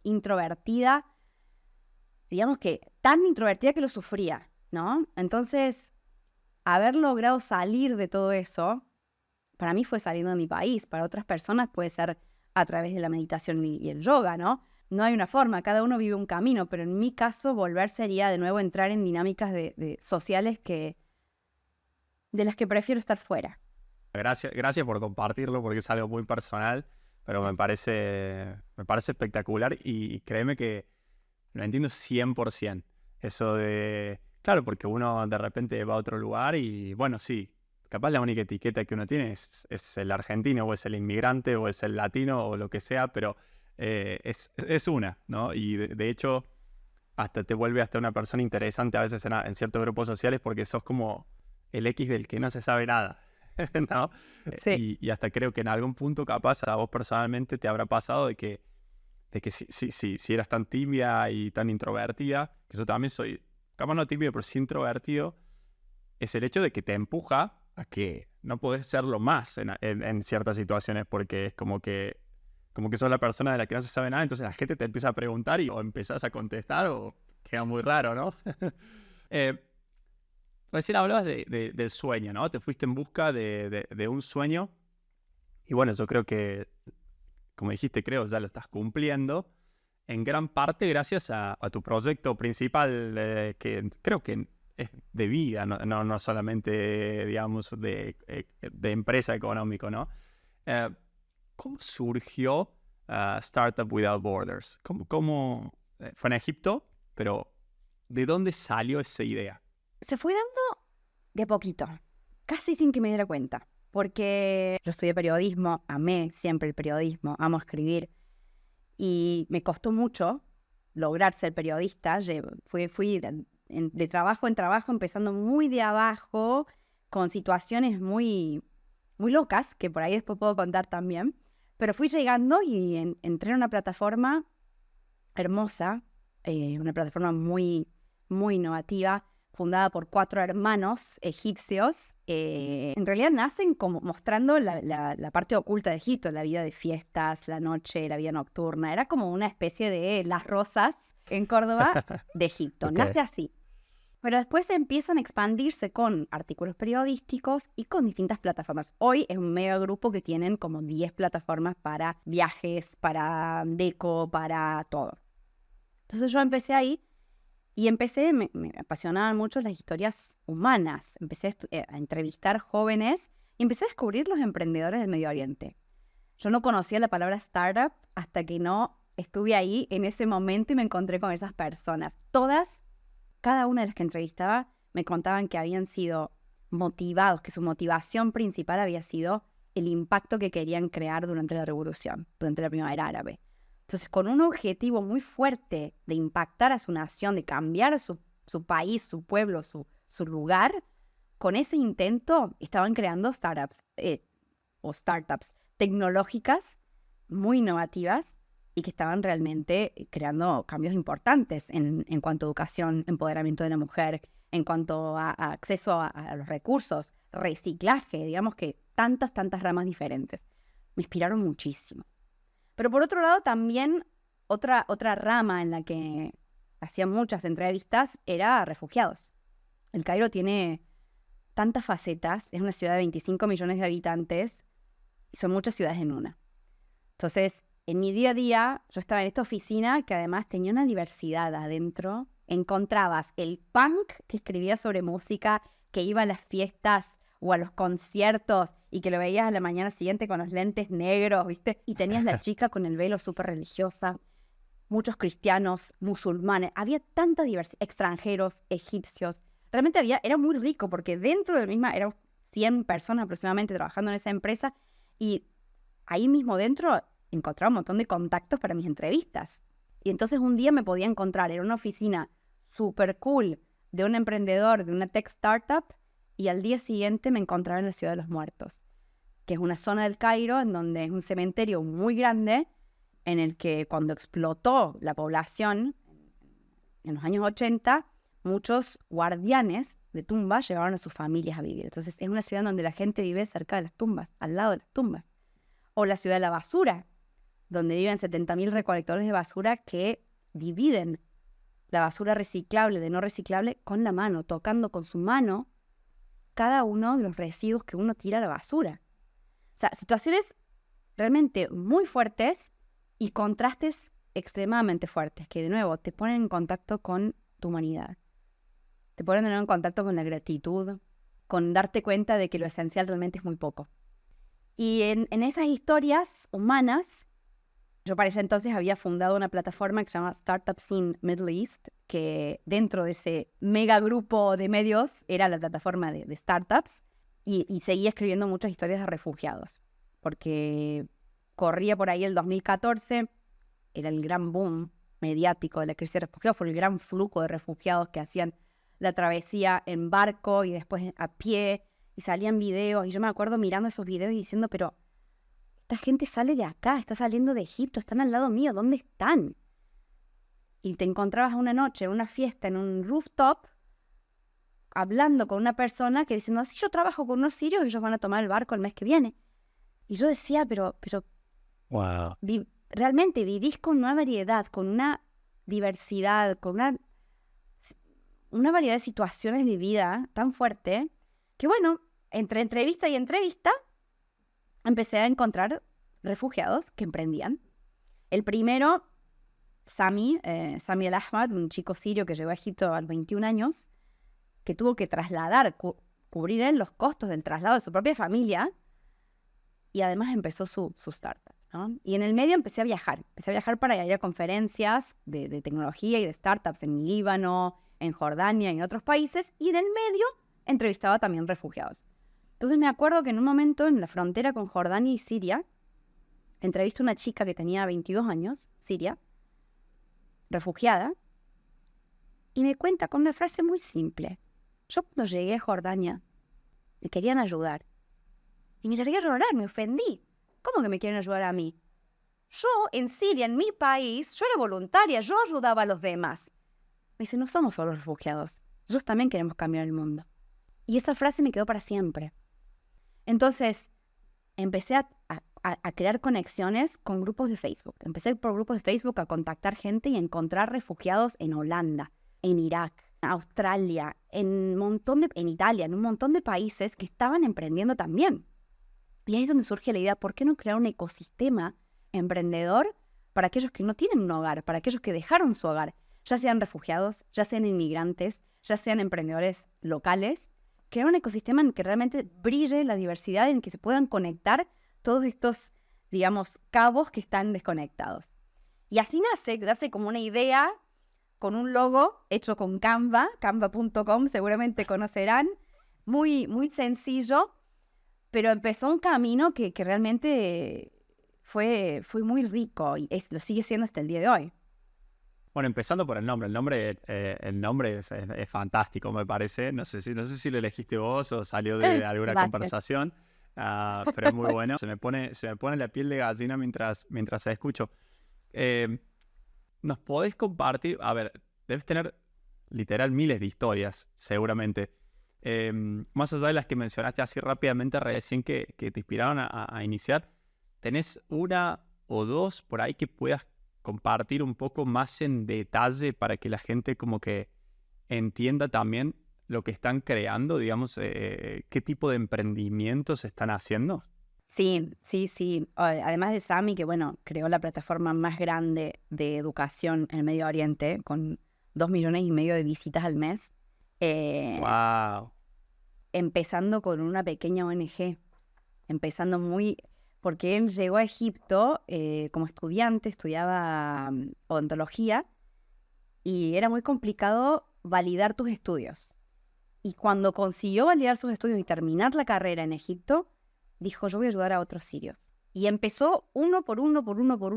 introvertida, digamos que tan introvertida que lo sufría, ¿no? Entonces, haber logrado salir de todo eso, para mí fue saliendo de mi país, para otras personas puede ser a través de la meditación y el yoga, ¿no? No hay una forma, cada uno vive un camino, pero en mi caso volver sería de nuevo entrar en dinámicas sociales de las que prefiero estar fuera. Gracias por compartirlo porque es algo muy personal, pero me parece espectacular y créeme que lo entiendo 100%. Eso de... Claro, porque uno de repente va a otro lugar y bueno, sí, capaz la única etiqueta que uno tiene es el argentino o es el inmigrante o es el latino o lo que sea, pero es una, ¿no? Y de hecho, hasta te vuelve hasta una persona interesante a veces en ciertos grupos sociales porque sos como el X del que no se sabe nada, ¿no? Sí. Y hasta creo que en algún punto capaz a vos personalmente te habrá pasado de que si eras tan tímida y tan introvertida, que yo también soy, capaz no tímido, pero sí introvertido, es el hecho de que te empuja a que no podés serlo más en ciertas situaciones, porque es como que sos la persona de la que no se sabe nada, entonces la gente te empieza a preguntar y o empezás a contestar o queda muy raro, ¿no? Recién hablabas del sueño, ¿no? Te fuiste en busca de un sueño y bueno, yo creo que, como dijiste, ya lo estás cumpliendo en gran parte gracias a tu proyecto principal, que creo que es de vida, no solamente, digamos, de empresa económico, ¿no? ¿Cómo surgió Startup Without Borders? ¿Cómo fue en Egipto? Pero ¿de dónde salió esa idea? Se fue dando de a poquito, casi sin que me diera cuenta, porque yo estudié periodismo, amé siempre el periodismo, amo escribir, y me costó mucho lograr ser periodista. Fui de trabajo en trabajo, empezando muy de abajo, con situaciones muy, muy locas, que por ahí después puedo contar también. Pero fui llegando y entré en una plataforma hermosa, una plataforma muy, muy innovativa, fundada por 4 hermanos egipcios. En realidad nacen como mostrando la parte oculta de Egipto, la vida de fiestas, la noche, la vida nocturna. Era como una especie de Las Rosas en Córdoba de Egipto. Ok. Nace así. Pero después empiezan a expandirse con artículos periodísticos y con distintas plataformas. Hoy es un mega grupo que tienen como 10 plataformas para viajes, para deco, para todo. Entonces yo empecé ahí y me apasionaban mucho las historias humanas. Empecé a entrevistar jóvenes y empecé a descubrir los emprendedores del Medio Oriente. Yo no conocía la palabra startup hasta que no estuve ahí en ese momento y me encontré con esas personas. Cada una de las que entrevistaba me contaban que habían sido motivados, que su motivación principal había sido el impacto que querían crear durante la revolución, durante la primavera árabe. Entonces, con un objetivo muy fuerte de impactar a su nación, de cambiar su país, su pueblo, su lugar, con ese intento estaban creando startups tecnológicas muy innovativas y que estaban realmente creando cambios importantes en cuanto a educación, empoderamiento de la mujer, en cuanto a acceso a los recursos, reciclaje, digamos que tantas ramas diferentes. Me inspiraron muchísimo. Pero por otro lado también otra rama en la que hacía muchas entrevistas era refugiados. El Cairo tiene tantas facetas, es una ciudad de 25 millones de habitantes y son muchas ciudades en una. Entonces, en mi día a día, yo estaba en esta oficina que además tenía una diversidad adentro. Encontrabas el punk que escribía sobre música, que iba a las fiestas o a los conciertos y que lo veías a la mañana siguiente con los lentes negros, ¿viste? Y tenías la chica con el velo súper religiosa, muchos cristianos, musulmanes, había tanta diversidad, extranjeros, egipcios. Realmente era muy rico porque dentro de la misma, eran 100 personas aproximadamente trabajando en esa empresa y ahí mismo dentro encontraba un montón de contactos para mis entrevistas. Y entonces un día me podía encontrar en una oficina súper cool de un emprendedor, de una tech startup, y al día siguiente me encontraba en la Ciudad de los Muertos, que es una zona del Cairo en donde es un cementerio muy grande, en el que cuando explotó la población en los años 80, muchos guardianes de tumbas llevaron a sus familias a vivir. Entonces es una ciudad donde la gente vive cerca de las tumbas, al lado de las tumbas. O la ciudad de la basura, donde viven 70.000 recolectores de basura que dividen la basura reciclable de no reciclable con la mano, tocando con su mano cada uno de los residuos que uno tira a la basura. O sea, situaciones realmente muy fuertes y contrastes extremadamente fuertes, que de nuevo te ponen en contacto con tu humanidad. Te ponen de nuevo en contacto con la gratitud, con darte cuenta de que lo esencial realmente es muy poco. Y en esas historias humanas, yo para ese entonces había fundado una plataforma que se llama Startup Scene Middle East, que dentro de ese mega grupo de medios era la plataforma de startups, y seguía escribiendo muchas historias de refugiados, porque corría por ahí el 2014, era el gran boom mediático de la crisis de refugiados, fue el gran flujo de refugiados que hacían la travesía en barco y después a pie, y salían videos, y yo me acuerdo mirando esos videos y diciendo, pero esta gente sale de acá, está saliendo de Egipto, están al lado mío, ¿dónde están? Y te encontrabas una noche en una fiesta en un rooftop hablando con una persona que diciendo, si yo trabajo con unos sirios, ellos van a tomar el barco el mes que viene. Y yo decía, pero Wow. realmente vivís con una variedad, con una diversidad, con una variedad de situaciones de vida tan fuerte, que bueno, entre entrevista y entrevista, empecé a encontrar refugiados que emprendían. El primero, Sami El Ahmad, un chico sirio que llegó a Egipto a los 21 años, que tuvo que trasladar, cubrir él los costos del traslado de su propia familia, y además empezó su startup, ¿no? Y en el medio empecé a viajar para ir a conferencias de tecnología y de startups en Líbano, en Jordania y en otros países, y en el medio entrevistaba también refugiados. Entonces me acuerdo que en un momento en la frontera con Jordania y Siria, entrevisté a una chica que tenía 22 años, siria, refugiada, y me cuenta con una frase muy simple. Yo cuando llegué a Jordania, me querían ayudar. Y me largué a llorar, me ofendí. ¿Cómo que me quieren ayudar a mí? Yo, en Siria, en mi país, yo era voluntaria, yo ayudaba a los demás. Me dice, no somos solo refugiados, nosotros también queremos cambiar el mundo. Y esa frase me quedó para siempre. Entonces, empecé a crear conexiones con grupos de Facebook. Empecé por grupos de Facebook a contactar gente y a encontrar refugiados en Holanda, en Irak, en Australia, en Italia, en un montón de países que estaban emprendiendo también. Y ahí es donde surge la idea, ¿por qué no crear un ecosistema emprendedor para aquellos que no tienen un hogar, para aquellos que dejaron su hogar, ya sean refugiados, ya sean inmigrantes, ya sean emprendedores locales? Crear un ecosistema en el que realmente brille la diversidad, en el que se puedan conectar todos estos, digamos, cabos que están desconectados. Y así nace como una idea con un logo hecho con Canva, canva.com, seguramente conocerán, muy, muy sencillo, pero empezó un camino que realmente fue muy rico y lo sigue siendo hasta el día de hoy. Bueno, empezando por el nombre. El nombre es fantástico, me parece. No sé si lo elegiste vos o salió de alguna Gracias. conversación, pero es muy bueno. Se me pone la piel de gallina mientras escucho. ¿Nos podés compartir? A ver, debes tener literal miles de historias, seguramente. Más allá de las que mencionaste así rápidamente recién que te inspiraron a iniciar, ¿tenés una o dos por ahí que puedas compartir un poco más en detalle para que la gente como que entienda también lo que están creando, digamos, qué tipo de emprendimientos están haciendo? Sí. Además de Sami, que bueno, creó la plataforma más grande de educación en el Medio Oriente, con 2,5 millones de visitas al mes. ¡Wow! Empezando con una pequeña ONG, porque él llegó a Egipto como estudiante, estudiaba odontología, y era muy complicado validar tus estudios. Y cuando consiguió validar sus estudios y terminar la carrera en Egipto, dijo, yo voy a ayudar a otros sirios. Y empezó uno por uno,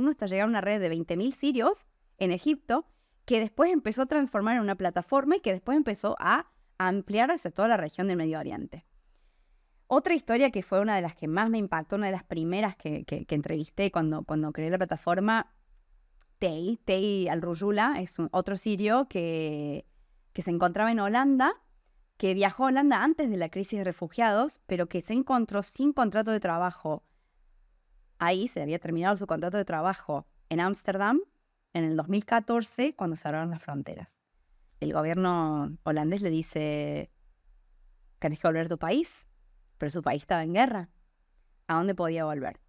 hasta llegar a una red de 20.000 sirios en Egipto, que después empezó a transformar en una plataforma y que después empezó a ampliar hacia toda la región del Medio Oriente. Otra historia que fue una de las que más me impactó, una de las primeras que entrevisté cuando creé la plataforma, Tei Al-Rujula, es otro sirio que se encontraba en Holanda, que viajó a Holanda antes de la crisis de refugiados, pero que se encontró sin contrato de trabajo. Ahí se había terminado su contrato de trabajo en Ámsterdam en el 2014, cuando cerraron las fronteras. El gobierno holandés le dice, ¿tenés que volver a tu país? Pero su país estaba en guerra. ¿A dónde podía volver?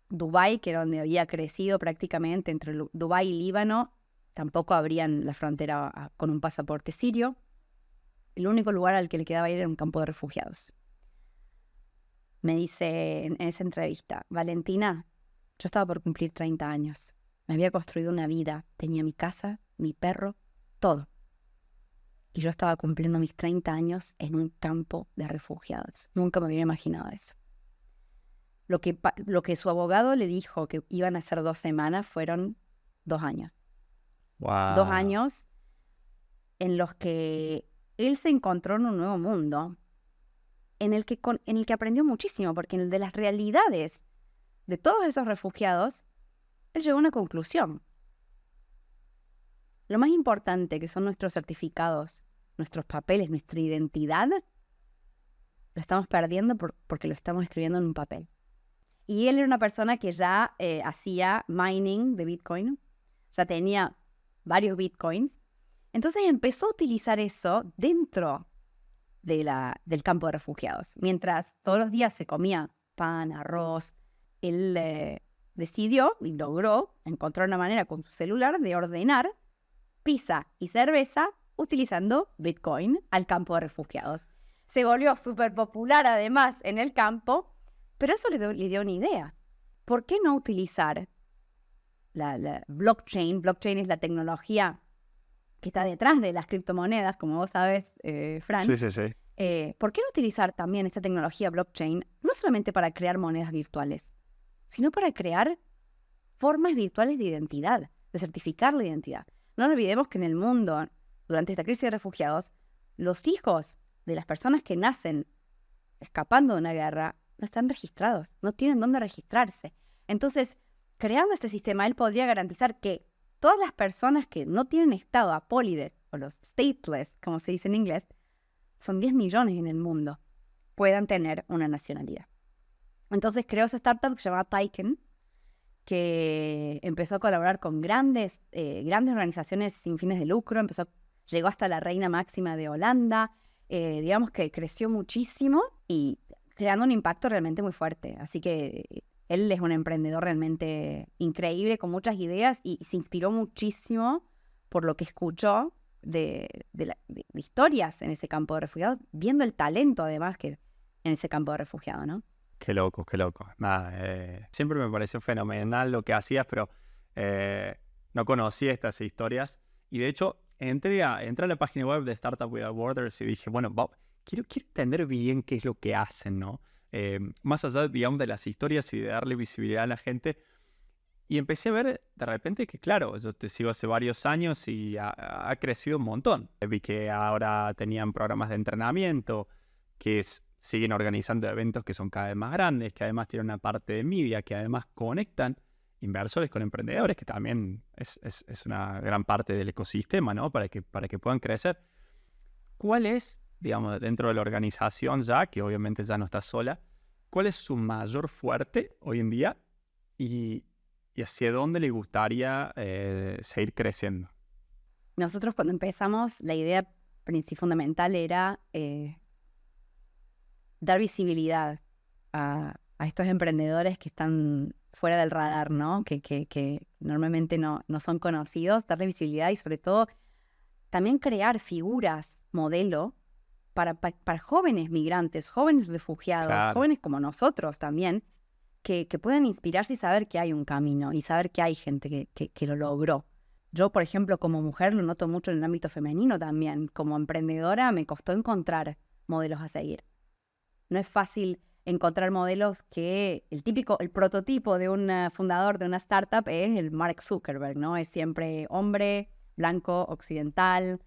Dubái, que era donde había crecido prácticamente, entre Dubái y Líbano, tampoco abrían la frontera con un pasaporte sirio. El único lugar al que le quedaba ir era un campo de refugiados. Me dice en esa entrevista, Valentina, yo estaba por cumplir 30 años. Me había construido una vida. Tenía mi casa, mi perro, todo. Y yo estaba cumpliendo mis 30 años en un campo de refugiados. Nunca me había imaginado eso. lo que su abogado le dijo que iban a ser 2 semanas fueron 2 años. Wow. 2 años en los que él se encontró en un nuevo mundo, en el que aprendió muchísimo, porque en el de las realidades de todos esos refugiados, él llegó a una conclusión. Lo más importante, que son nuestros certificados, nuestros papeles, nuestra identidad, lo estamos perdiendo porque lo estamos escribiendo en un papel. Y él era una persona que ya hacía mining de Bitcoin, ya tenía varios Bitcoins. Entonces empezó a utilizar eso dentro del campo de refugiados. Mientras todos los días se comía pan, arroz, él decidió y logró encontrar una manera con su celular de ordenar pizza y cerveza utilizando Bitcoin al campo de refugiados. Se volvió súper popular además en el campo, pero eso le dio una idea. ¿Por qué no utilizar la blockchain? Blockchain es la tecnología que está detrás de las criptomonedas, como vos sabes, Fran. Sí, sí, sí. ¿Por qué no utilizar también esta tecnología blockchain no solamente para crear monedas virtuales, sino para crear formas virtuales de identidad, de certificar la identidad? No olvidemos que en el mundo, durante esta crisis de refugiados, los hijos de las personas que nacen escapando de una guerra no están registrados, no tienen dónde registrarse. Entonces, creando este sistema, él podría garantizar que todas las personas que no tienen estado apólides, o los stateless, como se dice en inglés, son 10 millones en el mundo, puedan tener una nacionalidad. Entonces creó esa startup que se llamaba Tyken, que empezó a colaborar con grandes organizaciones sin fines de lucro, llegó hasta la reina máxima de Holanda, digamos que creció muchísimo y creando un impacto realmente muy fuerte. Así que él es un emprendedor realmente increíble, con muchas ideas, y se inspiró muchísimo por lo que escuchó de historias en ese campo de refugiados, viendo el talento además que en ese campo de refugiados, ¿no? Qué loco, qué loco. Nada, siempre me pareció fenomenal lo que hacías, pero no conocía estas historias. Y de hecho, entré a la página web de Startup Without Borders y dije, bueno, quiero entender bien qué es lo que hacen, ¿no? Más allá, digamos, de las historias y de darle visibilidad a la gente. Y empecé a ver de repente que, claro, yo te sigo hace varios años y ha crecido un montón. Vi que ahora tenían programas de entrenamiento, siguen organizando eventos que son cada vez más grandes, que además tienen una parte de media, que además conectan inversores con emprendedores, que también es una gran parte del ecosistema, ¿no? Para que puedan crecer. ¿Cuál es, digamos, dentro de la organización ya, que obviamente ya no está sola, cuál es su mayor fuerte hoy en día y hacia dónde le gustaría seguir creciendo? Nosotros cuando empezamos, la idea fundamental era dar visibilidad a estos emprendedores que están fuera del radar, ¿no? Que normalmente no son conocidos, darle visibilidad y sobre todo también crear figuras modelo para jóvenes migrantes, jóvenes refugiados, Claro. jóvenes como nosotros también, que puedan inspirarse y saber que hay un camino y saber que hay gente que lo logró. Yo, por ejemplo, como mujer lo noto mucho en el ámbito femenino también. Como emprendedora me costó encontrar modelos a seguir. No es fácil encontrar modelos que el prototipo de un fundador de una startup es el Mark Zuckerberg, ¿no? Es siempre hombre, blanco, occidental.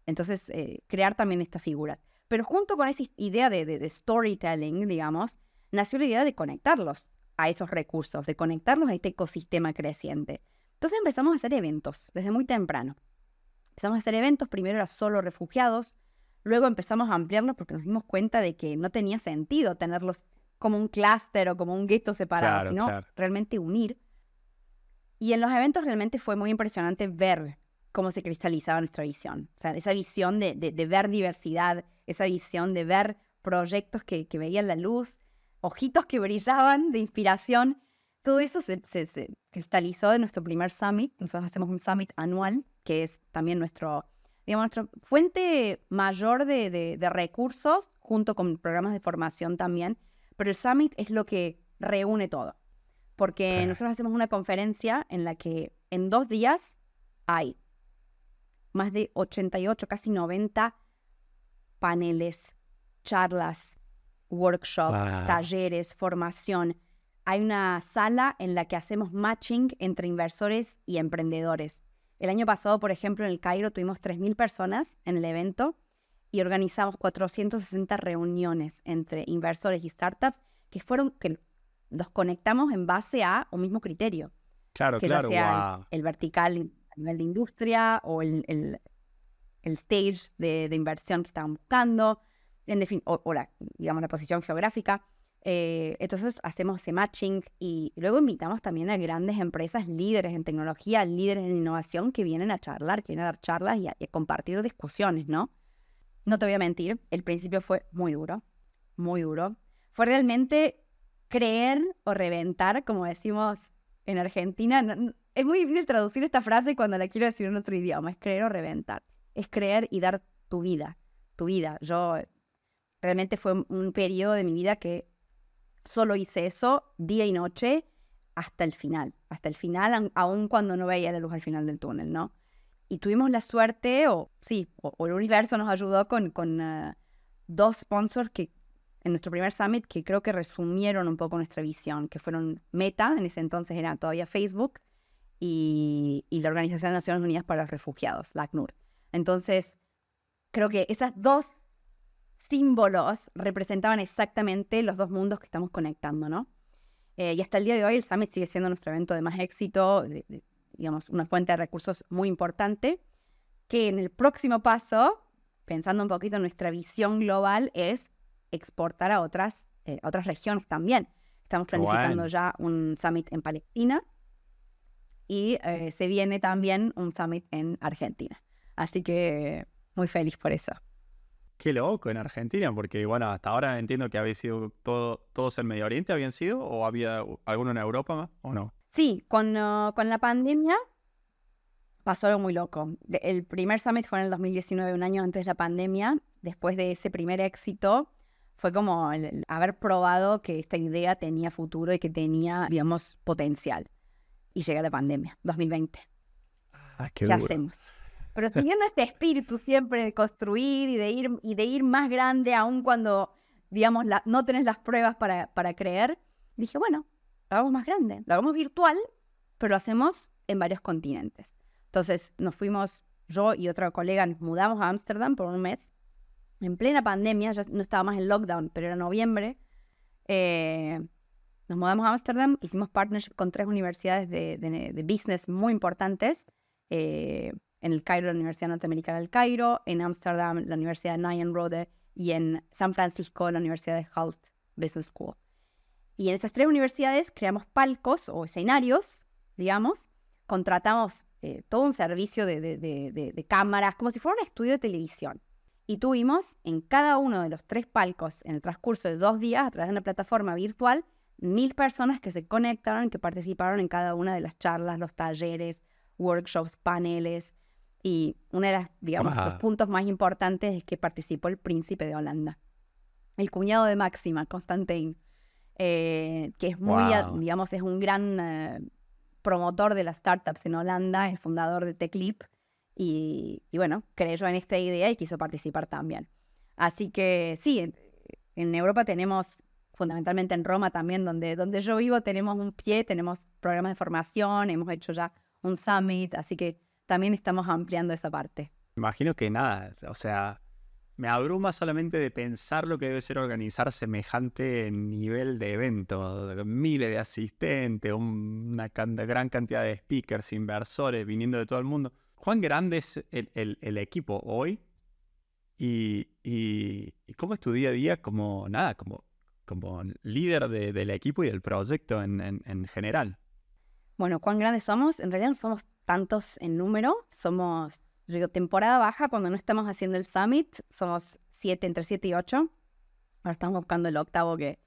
Entonces, crear también estas figuras. Pero junto con esa idea de storytelling, digamos, nació la idea de conectarlos a esos recursos, de conectarlos a este ecosistema creciente. Entonces empezamos a hacer eventos desde muy temprano. Empezamos a hacer eventos, primero era solo refugiados, luego empezamos a ampliarlos porque nos dimos cuenta de que no tenía sentido tenerlos como un clúster o como un gueto separado, sino realmente unir. Y en los eventos realmente fue muy impresionante ver cómo se cristalizaba nuestra visión. O sea, esa visión de ver diversidad, esa visión de ver proyectos que veían la luz, ojitos que brillaban de inspiración. Todo eso se cristalizó en nuestro primer summit. Nosotros hacemos un summit anual, que es también nuestra fuente mayor de recursos, junto con programas de formación también. Pero el summit es lo que reúne todo. Porque nosotros hacemos una conferencia en la que en 2 días hay más de 88, casi 90 paneles, charlas, workshops, talleres, formación, hay una sala en la que hacemos matching entre inversores y emprendedores. El año pasado, por ejemplo, en el Cairo tuvimos 3.000 personas en el evento y organizamos 460 reuniones entre inversores y startups que los conectamos en base a un mismo criterio. Claro, que claro, ya sea wow. el vertical a nivel de industria o el stage de inversión que estaban buscando, o digamos, la posición geográfica. Entonces hacemos ese matching y luego invitamos también a grandes empresas líderes en tecnología, líderes en innovación que vienen a charlar, que vienen a dar charlas y a compartir discusiones, ¿no? No te voy a mentir, el principio fue muy duro, muy duro. Fue realmente creer o reventar, como decimos en Argentina. Es muy difícil traducir esta frase cuando la quiero decir en otro idioma. Es creer o reventar. Es creer y dar tu vida. Tu vida. Yo realmente fue un periodo de mi vida que solo hice eso día y noche hasta el final. Hasta el final, aun cuando no veía la luz al final del túnel, ¿no? Y tuvimos la suerte, o el universo nos ayudó con dos sponsors que en nuestro primer summit que creo que resumieron un poco nuestra visión, que fueron Meta, en ese entonces era todavía Facebook, y la Organización de Naciones Unidas para los Refugiados, la ACNUR. Entonces, creo que esas dos símbolos representaban exactamente los dos mundos que estamos conectando, ¿no? Y hasta el día de hoy el Summit sigue siendo nuestro evento de más éxito, digamos, una fuente de recursos muy importante, que en el próximo paso, pensando un poquito en nuestra visión global, es exportar a otras regiones también. Estamos planificando ya un Summit en Palestina y se viene también un Summit en Argentina. Así que muy feliz por eso. Qué loco en Argentina, porque bueno, hasta ahora entiendo que había sido todos en Medio Oriente, ¿habían sido? ¿O había alguno en Europa más? ¿O no? Sí, con la pandemia pasó algo muy loco. El primer summit fue en el 2019, un año antes de la pandemia. Después de ese primer éxito, fue como el haber probado que esta idea tenía futuro y que tenía, digamos, potencial. Y llega la pandemia, 2020. Qué ¿Qué duro. hacemos? Pero siguiendo este espíritu siempre de construir y de ir más grande, aun cuando, digamos, no tenés las pruebas para creer, dije, bueno, lo hagamos más grande, lo hagamos virtual, pero lo hacemos en varios continentes. Entonces nos fuimos, yo y otra colega, nos mudamos a Ámsterdam por un mes, en plena pandemia, ya no estaba más en lockdown, pero era noviembre. Nos mudamos a Ámsterdam, hicimos partnership con 3 universidades de business muy importantes, en el Cairo, la Universidad Norteamericana del Cairo, en Ámsterdam, la Universidad de Nyenrode, y en San Francisco, la Universidad de Hult Business School. Y en esas 3 universidades creamos palcos o escenarios, digamos, contratamos todo un servicio de cámaras, como si fuera un estudio de televisión. Y tuvimos en cada uno de los 3 palcos, en el transcurso de 2 días, a través de una plataforma virtual, 1.000 personas que se conectaron, que participaron en cada una de las charlas, los talleres, workshops, paneles. Y uno de los puntos más importantes es que participó el príncipe de Holanda, el cuñado de Máxima, Constantijn, que es muy, digamos, es un gran promotor de las startups en Holanda, es fundador de TechLeap, y bueno, creyó en esta idea y quiso participar también. Así que sí, en Europa tenemos, fundamentalmente en Roma también, donde yo vivo, tenemos un pie, tenemos programas de formación, hemos hecho ya un summit, así que también estamos ampliando esa parte. Imagino que nada, o sea, me abruma solamente de pensar lo que debe ser organizar semejante nivel de evento, miles de asistentes, una gran cantidad de speakers, inversores viniendo de todo el mundo. ¿Cuán grande es el equipo hoy? ¿Y cómo es tu día a día como líder del equipo y del proyecto en general? Bueno, ¿cuán grandes somos? En realidad no somos tantos en número, somos, yo digo, temporada baja cuando no estamos haciendo el summit, somos entre 7 y 8. Ahora estamos buscando el 8º que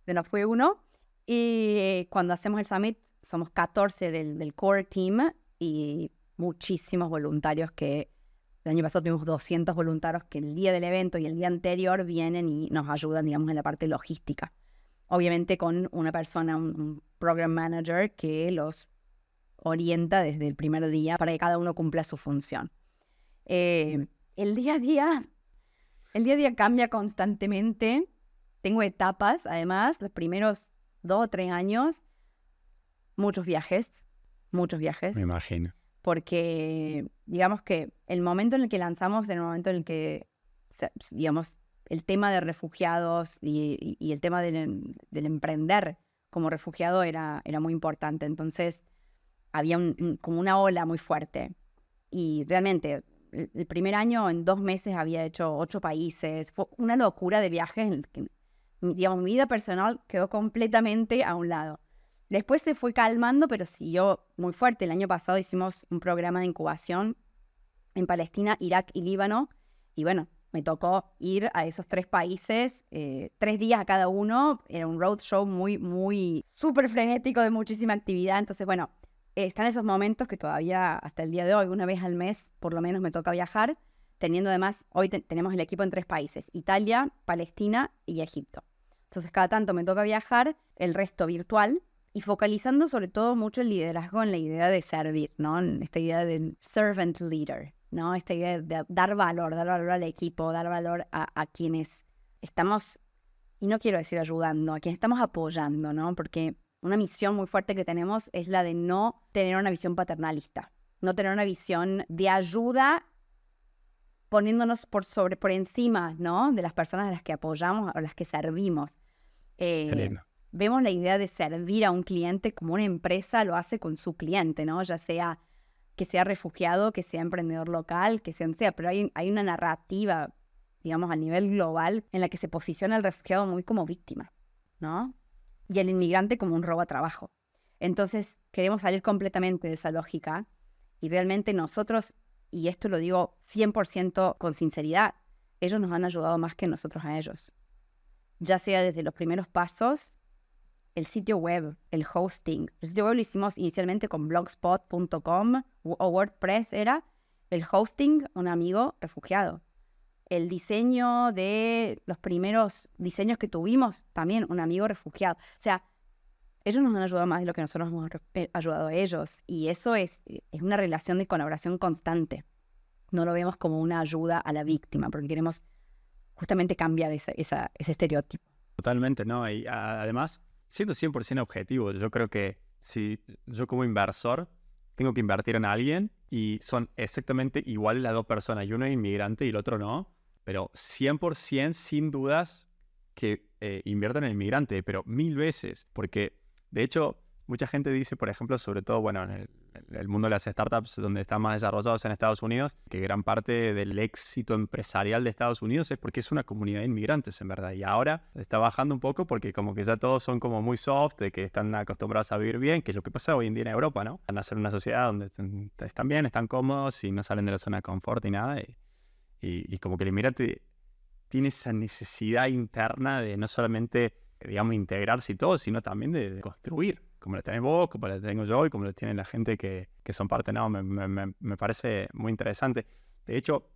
se nos fue uno. Y cuando hacemos el summit somos 14 del core team y muchísimos voluntarios que el año pasado tuvimos 200 voluntarios que el día del evento y el día anterior vienen y nos ayudan, digamos, en la parte logística. Obviamente con una persona, un program manager que los orienta desde el primer día para que cada uno cumpla su función. El día a día cambia constantemente. Tengo etapas, además. Los primeros 2 o 3 años, muchos viajes, Me imagino. porque digamos que el momento en el que lanzamos, en el momento en el que, digamos, el tema de refugiados y el tema del emprender como refugiado era muy importante. Entonces había como una ola muy fuerte. Y realmente, el primer año, en 2 meses, había hecho 8 países. Fue una locura de viajes en el que, digamos, mi vida personal quedó completamente a un lado. Después se fue calmando, pero siguió muy fuerte. El año pasado hicimos un programa de incubación en Palestina, Irak y Líbano. Y bueno, me tocó ir a esos 3 países, 3 días a cada uno. Era un roadshow muy súper frenético, de muchísima actividad. Entonces, bueno, están esos momentos que todavía hasta el día de hoy, una vez al mes, por lo menos me toca viajar, teniendo además, hoy tenemos el equipo en 3 países, Italia, Palestina y Egipto. Entonces, cada tanto me toca viajar, el resto virtual, y focalizando sobre todo mucho el liderazgo en la idea de servir, ¿no? En esta idea del servant leader, ¿no? Esta idea de dar valor al equipo, dar valor a quienes estamos, y no quiero decir ayudando, a quienes estamos apoyando, ¿no? Porque una misión muy fuerte que tenemos es la de no tener una visión paternalista, no tener una visión de ayuda poniéndonos por encima, ¿no? De las personas a las que apoyamos o a las que servimos. Qué lindo. Vemos la idea de servir a un cliente como una empresa lo hace con su cliente, ¿no? Ya sea que sea refugiado, que sea emprendedor local, que sea, pero hay una narrativa, digamos, a nivel global en la que se posiciona al refugiado muy como víctima, ¿no? Y el inmigrante como un robo a trabajo. Entonces, queremos salir completamente de esa lógica y realmente nosotros, y esto lo digo 100% con sinceridad, ellos nos han ayudado más que nosotros a ellos. Ya sea desde los primeros pasos, el sitio web, el hosting. El sitio web lo hicimos inicialmente con blogspot.com o WordPress era. El hosting, un amigo refugiado. El diseño de los primeros diseños que tuvimos, también un amigo refugiado. O sea, ellos nos han ayudado más de lo que nosotros hemos ayudado a ellos. Y eso es una relación de colaboración constante. No lo vemos como una ayuda a la víctima, porque queremos justamente cambiar ese estereotipo. Totalmente, ¿no? Y además, siendo 100% objetivo, yo creo que si yo como inversor tengo que invertir en alguien y son exactamente iguales las 2 personas, y uno es inmigrante y el otro no, pero 100% sin dudas que inviertan en el inmigrante, pero 1000 veces, porque de hecho mucha gente dice, por ejemplo, sobre todo, bueno, en el mundo de las startups donde están más desarrollados en Estados Unidos, que gran parte del éxito empresarial de Estados Unidos es porque es una comunidad de inmigrantes, en verdad. Y ahora está bajando un poco porque como que ya todos son como muy soft, de que están acostumbrados a vivir bien, que es lo que pasa hoy en día en Europa, ¿no? Van a ser una sociedad donde están bien, están cómodos y no salen de la zona de confort ni nada. Y como que el inmigrante tiene esa necesidad interna de no solamente, digamos, integrarse y todo, sino también de construir, como lo tenés vos, como lo tengo yo y como lo tiene la gente que son parte. No, me parece muy interesante. De hecho,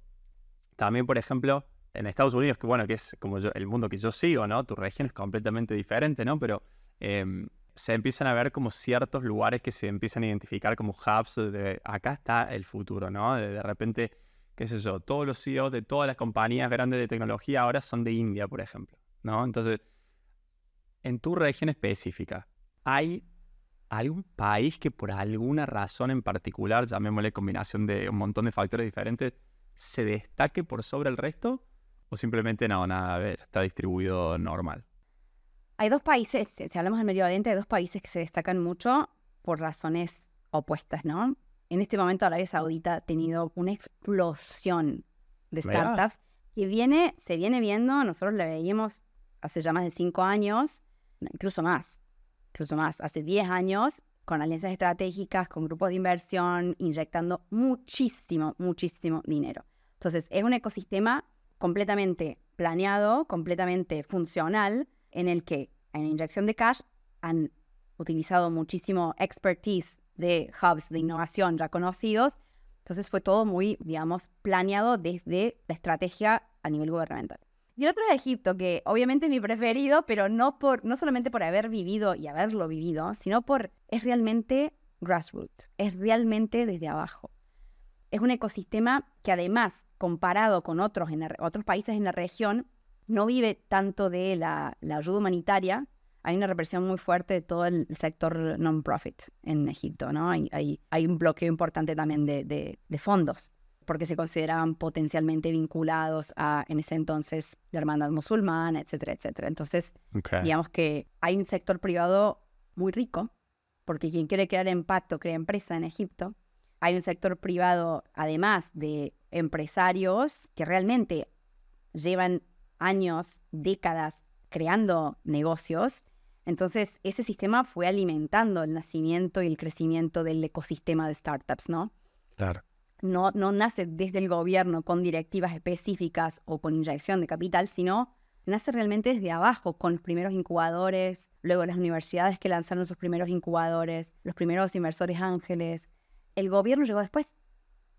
también, por ejemplo, en Estados Unidos, que bueno, que es como el mundo que yo sigo, ¿no? Tu región es completamente diferente, ¿no? Pero se empiezan a ver como ciertos lugares que se empiezan a identificar como hubs de acá está el futuro, ¿no? De repente, qué sé yo, todos los CEOs de todas las compañías grandes de tecnología ahora son de India, por ejemplo, ¿no? Entonces, en tu región específica, ¿hay algún país que por alguna razón en particular, llamémosle combinación de un montón de factores diferentes, se destaque por sobre el resto? ¿O simplemente no, nada, a ver, está distribuido normal? Hay 2 países, si hablamos del Medio Oriente, hay 2 países que se destacan mucho por razones opuestas, ¿no? En este momento Arabia Saudita ha tenido una explosión de startups que se viene viendo, nosotros la veíamos hace ya más de 5 años, incluso más, hace 10 años, con alianzas estratégicas, con grupos de inversión, inyectando muchísimo dinero. Entonces, es un ecosistema completamente planeado, completamente funcional, en el que en inyección de cash han utilizado muchísimo expertise de hubs de innovación ya conocidos. Entonces, fue todo muy, digamos, planeado desde la estrategia a nivel gubernamental. Y el otro es Egipto, que obviamente es mi preferido, pero no solamente por haber vivido y haberlo vivido, sino es realmente grassroots, es realmente desde abajo. Es un ecosistema que además, comparado con otros países en la región, no vive tanto de la ayuda humanitaria, hay una represión muy fuerte de todo el sector non-profit en Egipto, ¿no? Hay un bloqueo importante también de fondos, porque se consideraban potencialmente vinculados a, en ese entonces, la hermandad musulmana, etcétera, etcétera. Entonces, digamos que hay un sector privado muy rico, porque quien quiere crear impacto crea empresa en Egipto. Hay un sector privado, además de empresarios que realmente llevan años, décadas creando negocios. Entonces, ese sistema fue alimentando el nacimiento y el crecimiento del ecosistema de startups, ¿no? Claro. No nace desde el gobierno con directivas específicas o con inyección de capital, sino nace realmente desde abajo, con los primeros incubadores, luego las universidades que lanzaron sus primeros incubadores, los primeros inversores ángeles. El gobierno llegó después.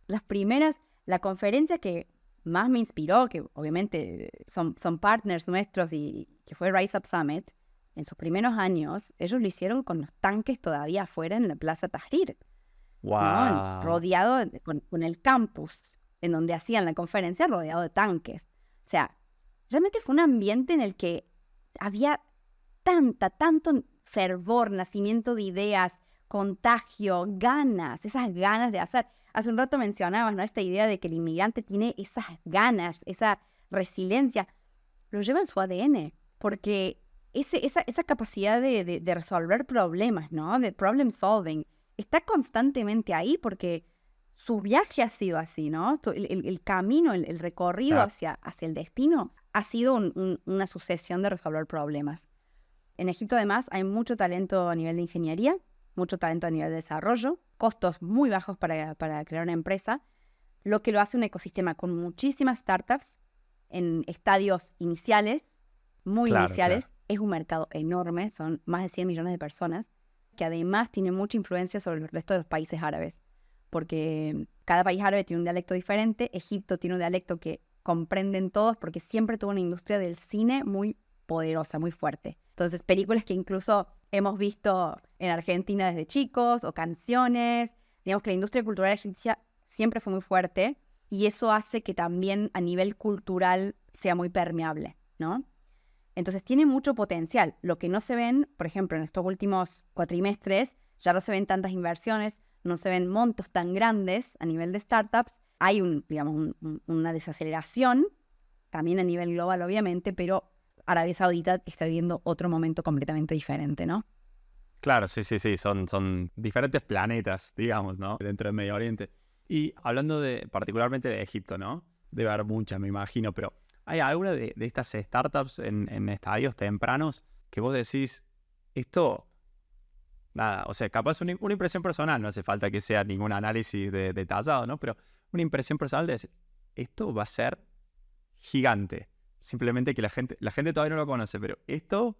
La conferencia que más me inspiró, que obviamente son partners nuestros y que fue Rise Up Summit, en sus primeros años, ellos lo hicieron con los tanques todavía afuera en la Plaza Tahrir. Wow. ¿No? Rodeado con el campus en donde hacían la conferencia, rodeado de tanques. O sea, realmente fue un ambiente en el que había tanto fervor, nacimiento de ideas, contagio, esas ganas de hacer. Hace un rato mencionabas, ¿no? Esta idea de que el inmigrante tiene esas ganas, esa resiliencia. Lo lleva en su ADN, porque esa capacidad de resolver problemas, ¿no? De problem solving, está constantemente ahí porque su viaje ha sido así, ¿no? El camino, el recorrido hacia el destino ha sido una sucesión de resolver problemas. En Egipto, además, hay mucho talento a nivel de ingeniería, mucho talento a nivel de desarrollo, costos muy bajos para crear una empresa, lo que lo hace un ecosistema con muchísimas startups en estadios iniciales, muy iniciales. Claro. Es un mercado enorme, son más de 100 millones de personas, que además tiene mucha influencia sobre el resto de los países árabes, porque cada país árabe tiene un dialecto diferente. Egipto tiene un dialecto que comprenden todos porque siempre tuvo una industria del cine muy poderosa, muy fuerte. Entonces, películas que incluso hemos visto en Argentina desde chicos, o canciones. Digamos que la industria cultural egipcia siempre fue muy fuerte y eso hace que también a nivel cultural sea muy permeable, ¿no? Entonces tiene mucho potencial. Lo que no se ven, por ejemplo, en estos últimos cuatrimestres, ya no se ven tantas inversiones, no se ven montos tan grandes a nivel de startups. Hay una desaceleración, también a nivel global, obviamente, pero Arabia Saudita está viviendo otro momento completamente diferente, ¿no? Claro, sí, son diferentes planetas, digamos, ¿no? Dentro del Medio Oriente. Y hablando particularmente de Egipto, ¿no? Debe haber muchas, me imagino, pero ¿hay alguna de estas startups en estadios tempranos que vos decís, esto, nada, o sea, capaz una impresión personal, no hace falta que sea ningún análisis detallado, ¿no? Pero una impresión personal de decir, esto va a ser gigante. Simplemente que la gente todavía no lo conoce, pero esto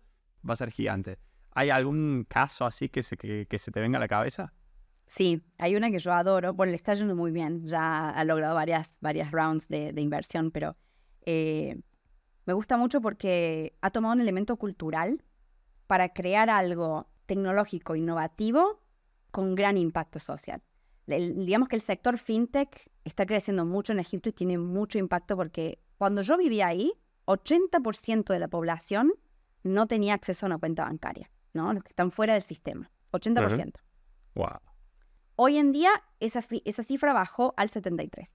va a ser gigante. ¿Hay algún caso así que se te venga a la cabeza? Sí, hay una que yo adoro. Bueno, le está yendo muy bien. Ya ha logrado varias rounds de inversión, pero me gusta mucho porque ha tomado un elemento cultural para crear algo tecnológico, innovativo, con gran impacto social. Digamos que el sector fintech está creciendo mucho en Egipto y tiene mucho impacto porque cuando yo vivía ahí, 80% de la población no tenía acceso a una cuenta bancaria, ¿no? Los que están fuera del sistema, 80%. Wow. Hoy en día esa cifra bajó al 73%,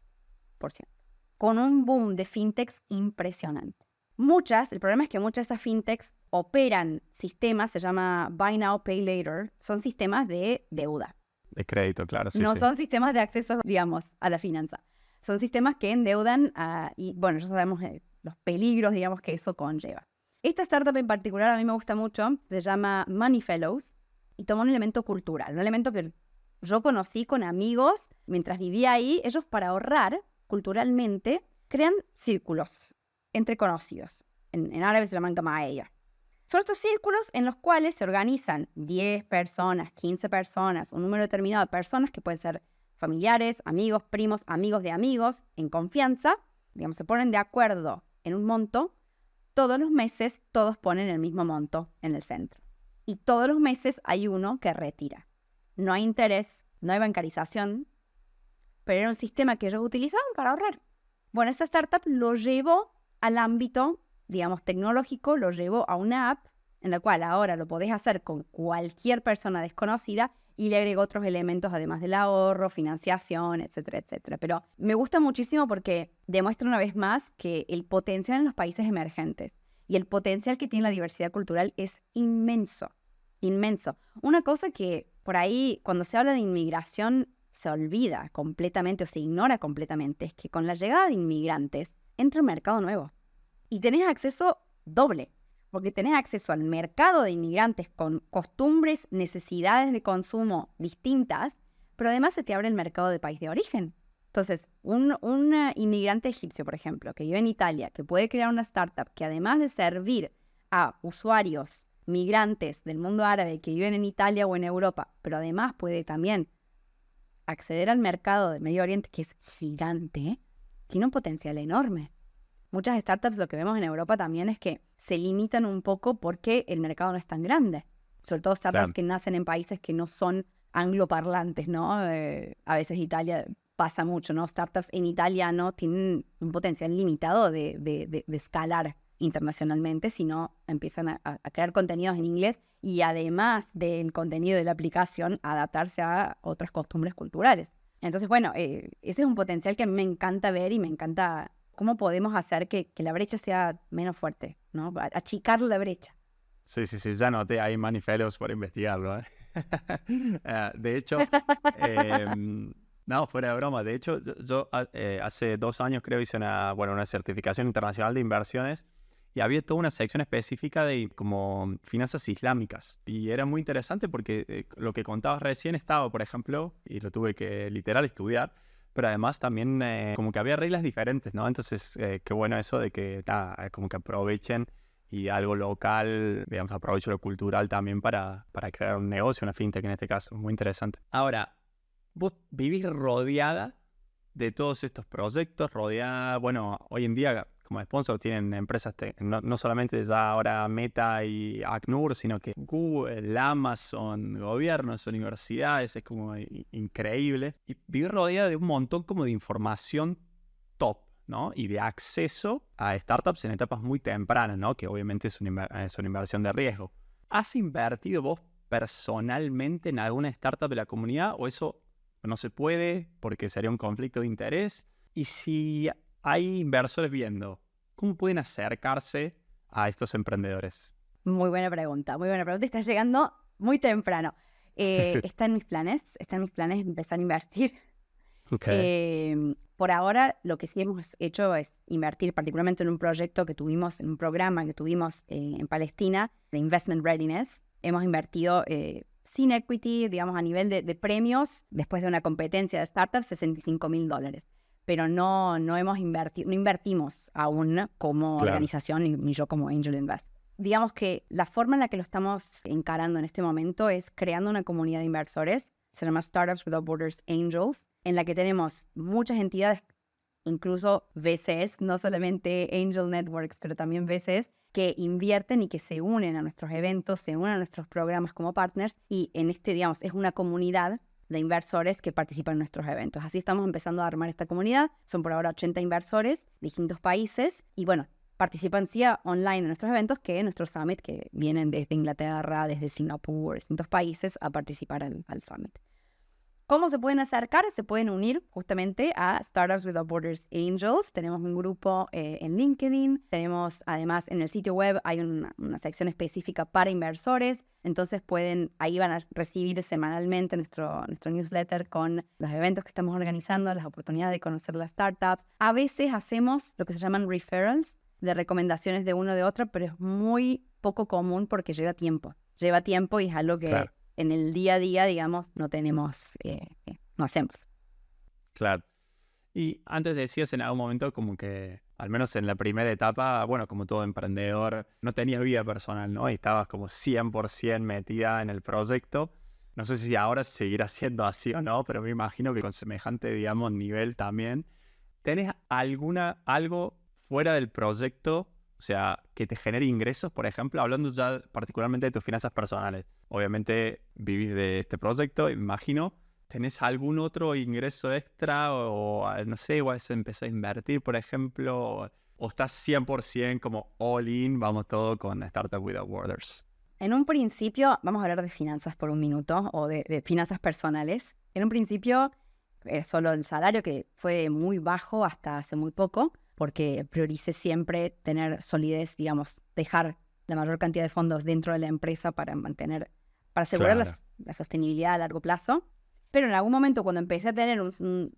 con un boom de fintechs impresionante. El problema es que muchas de esas fintechs operan sistemas, se llama Buy Now, Pay Later, son sistemas de deuda. De crédito, claro, sí. No son sistemas de acceso, digamos, a la finanza. Son sistemas que endeudan y, bueno, ya sabemos los peligros, digamos, que eso conlleva. Esta startup en particular a mí me gusta mucho, se llama Money Fellows y toma un elemento cultural, un elemento que yo conocí con amigos mientras vivía ahí. Ellos, para ahorrar culturalmente, crean círculos entre conocidos. En árabe se llaman Gama'eya. Son estos círculos en los cuales se organizan 10 personas, 15 personas, un número determinado de personas que pueden ser familiares, amigos, primos, amigos de amigos, en confianza. Digamos, se ponen de acuerdo en un monto. Todos los meses todos ponen el mismo monto en el centro. Y todos los meses hay uno que retira. No hay interés, no hay bancarización, pero era un sistema que ellos utilizaban para ahorrar. Bueno, esta startup lo llevó al ámbito, digamos, tecnológico, lo llevó a una app en la cual ahora lo podés hacer con cualquier persona desconocida y le agrego otros elementos además del ahorro, financiación, etcétera, etcétera. Pero me gusta muchísimo porque demuestra una vez más que el potencial en los países emergentes y el potencial que tiene la diversidad cultural es inmenso, inmenso. Una cosa que por ahí cuando se habla de inmigración se olvida completamente o se ignora completamente es que con la llegada de inmigrantes entra un mercado nuevo y tenés acceso doble. Porque tenés acceso al mercado de inmigrantes con costumbres, necesidades de consumo distintas, pero además se te abre el mercado de país de origen. Entonces, un inmigrante egipcio, por ejemplo, que vive en Italia, que puede crear una startup que además de servir a usuarios migrantes del mundo árabe que viven en Italia o en Europa, pero además puede también acceder al mercado del Medio Oriente, que es gigante, tiene un potencial enorme. Muchas startups, lo que vemos en Europa también es que se limitan un poco porque el mercado no es tan grande. Sobre todo startups que nacen en países que no son angloparlantes, ¿no? A veces Italia pasa mucho, ¿no? Startups en italiano tienen un potencial limitado de escalar internacionalmente, si no empiezan a crear contenidos en inglés y además del contenido de la aplicación, adaptarse a otras costumbres culturales. Entonces, bueno, ese es un potencial que a mí me encanta ver y me encanta cómo podemos hacer que la brecha sea menos fuerte, ¿no? Achicar la brecha. Sí, ya anoté ahí Manifelos para investigarlo, ¿eh? De hecho, no, fuera de broma. De hecho, yo hace 2 años creo hice una certificación internacional de inversiones y había toda una sección específica de como finanzas islámicas. Y era muy interesante porque lo que contabas recién estaba, por ejemplo, y lo tuve que literal estudiar, pero además también como que había reglas diferentes, ¿no? Entonces, qué bueno eso de que, nada, como que aprovechen y algo local, digamos, aprovecho lo cultural también para crear un negocio, una fintech en este caso. Muy interesante. Ahora, vos vivís rodeada de todos estos proyectos, rodeada, bueno, hoy en día como sponsor tienen empresas, no solamente ya ahora Meta y ACNUR, sino que Google, Amazon, gobiernos, universidades, es como increíble. Y vivir rodeada de un montón como de información top, ¿no? Y de acceso a startups en etapas muy tempranas, ¿no? Que obviamente es una inversión de riesgo. ¿Has invertido vos personalmente en alguna startup de la comunidad o eso no se puede porque sería un conflicto de interés? Y si hay inversores viendo, ¿cómo pueden acercarse a estos emprendedores? Muy buena pregunta, muy buena pregunta. Está llegando muy temprano. Está en mis planes empezar a invertir. Okay. Por ahora, lo que sí hemos hecho es invertir particularmente en un proyecto que tuvimos, en un programa que tuvimos en Palestina, de Investment Readiness. Hemos invertido sin equity, digamos, a nivel de premios, después de una competencia de startups, $65,000. Pero no invertimos aún como organización, ni yo como Angel Invest. Digamos que la forma en la que lo estamos encarando en este momento es creando una comunidad de inversores, se llama Startups Without Borders Angels, en la que tenemos muchas entidades, incluso VCs, no solamente Angel Networks, pero también VCs, que invierten y que se unen a nuestros eventos, se unen a nuestros programas como partners, y en digamos, es una comunidad de inversores que participan en nuestros eventos. Así estamos empezando a armar esta comunidad. Son por ahora 80 inversores de distintos países y bueno, participan sí online en nuestros eventos que en nuestro summit, que vienen desde Inglaterra, desde Singapur, distintos países a participar al summit. ¿Cómo se pueden acercar? Se pueden unir justamente a Startups Without Borders Angels. Tenemos un grupo en LinkedIn. Tenemos, además, en el sitio web hay una sección específica para inversores. Entonces ahí van a recibir semanalmente nuestro newsletter con los eventos que estamos organizando, las oportunidades de conocer las startups. A veces hacemos lo que se llaman referrals, de recomendaciones de uno o de otro, pero es muy poco común porque lleva tiempo. Lleva tiempo y es algo que en el día a día, digamos, no hacemos. Claro. Y antes decías en algún momento como que, al menos en la primera etapa, bueno, como todo emprendedor, no tenías vida personal, ¿no? Y estabas como 100% metida en el proyecto. No sé si ahora seguirá siendo así o no, pero me imagino que con semejante, digamos, nivel también. ¿Tenés algo fuera del proyecto, o sea, que te genere ingresos, por ejemplo, hablando ya particularmente de tus finanzas personales? Obviamente vivís de este proyecto, me imagino. ¿Tenés algún otro ingreso extra o no sé, o empezar a invertir, por ejemplo? ¿O estás 100% como all in, vamos todo con Startup Without Borders? En un principio, vamos a hablar de finanzas por un minuto, o de finanzas personales. En un principio, solo el salario, que fue muy bajo hasta hace muy poco, porque prioricé siempre tener solidez, digamos, dejar la mayor cantidad de fondos dentro de la empresa para asegurar Claro. la sostenibilidad a largo plazo. Pero en algún momento, cuando empecé a tener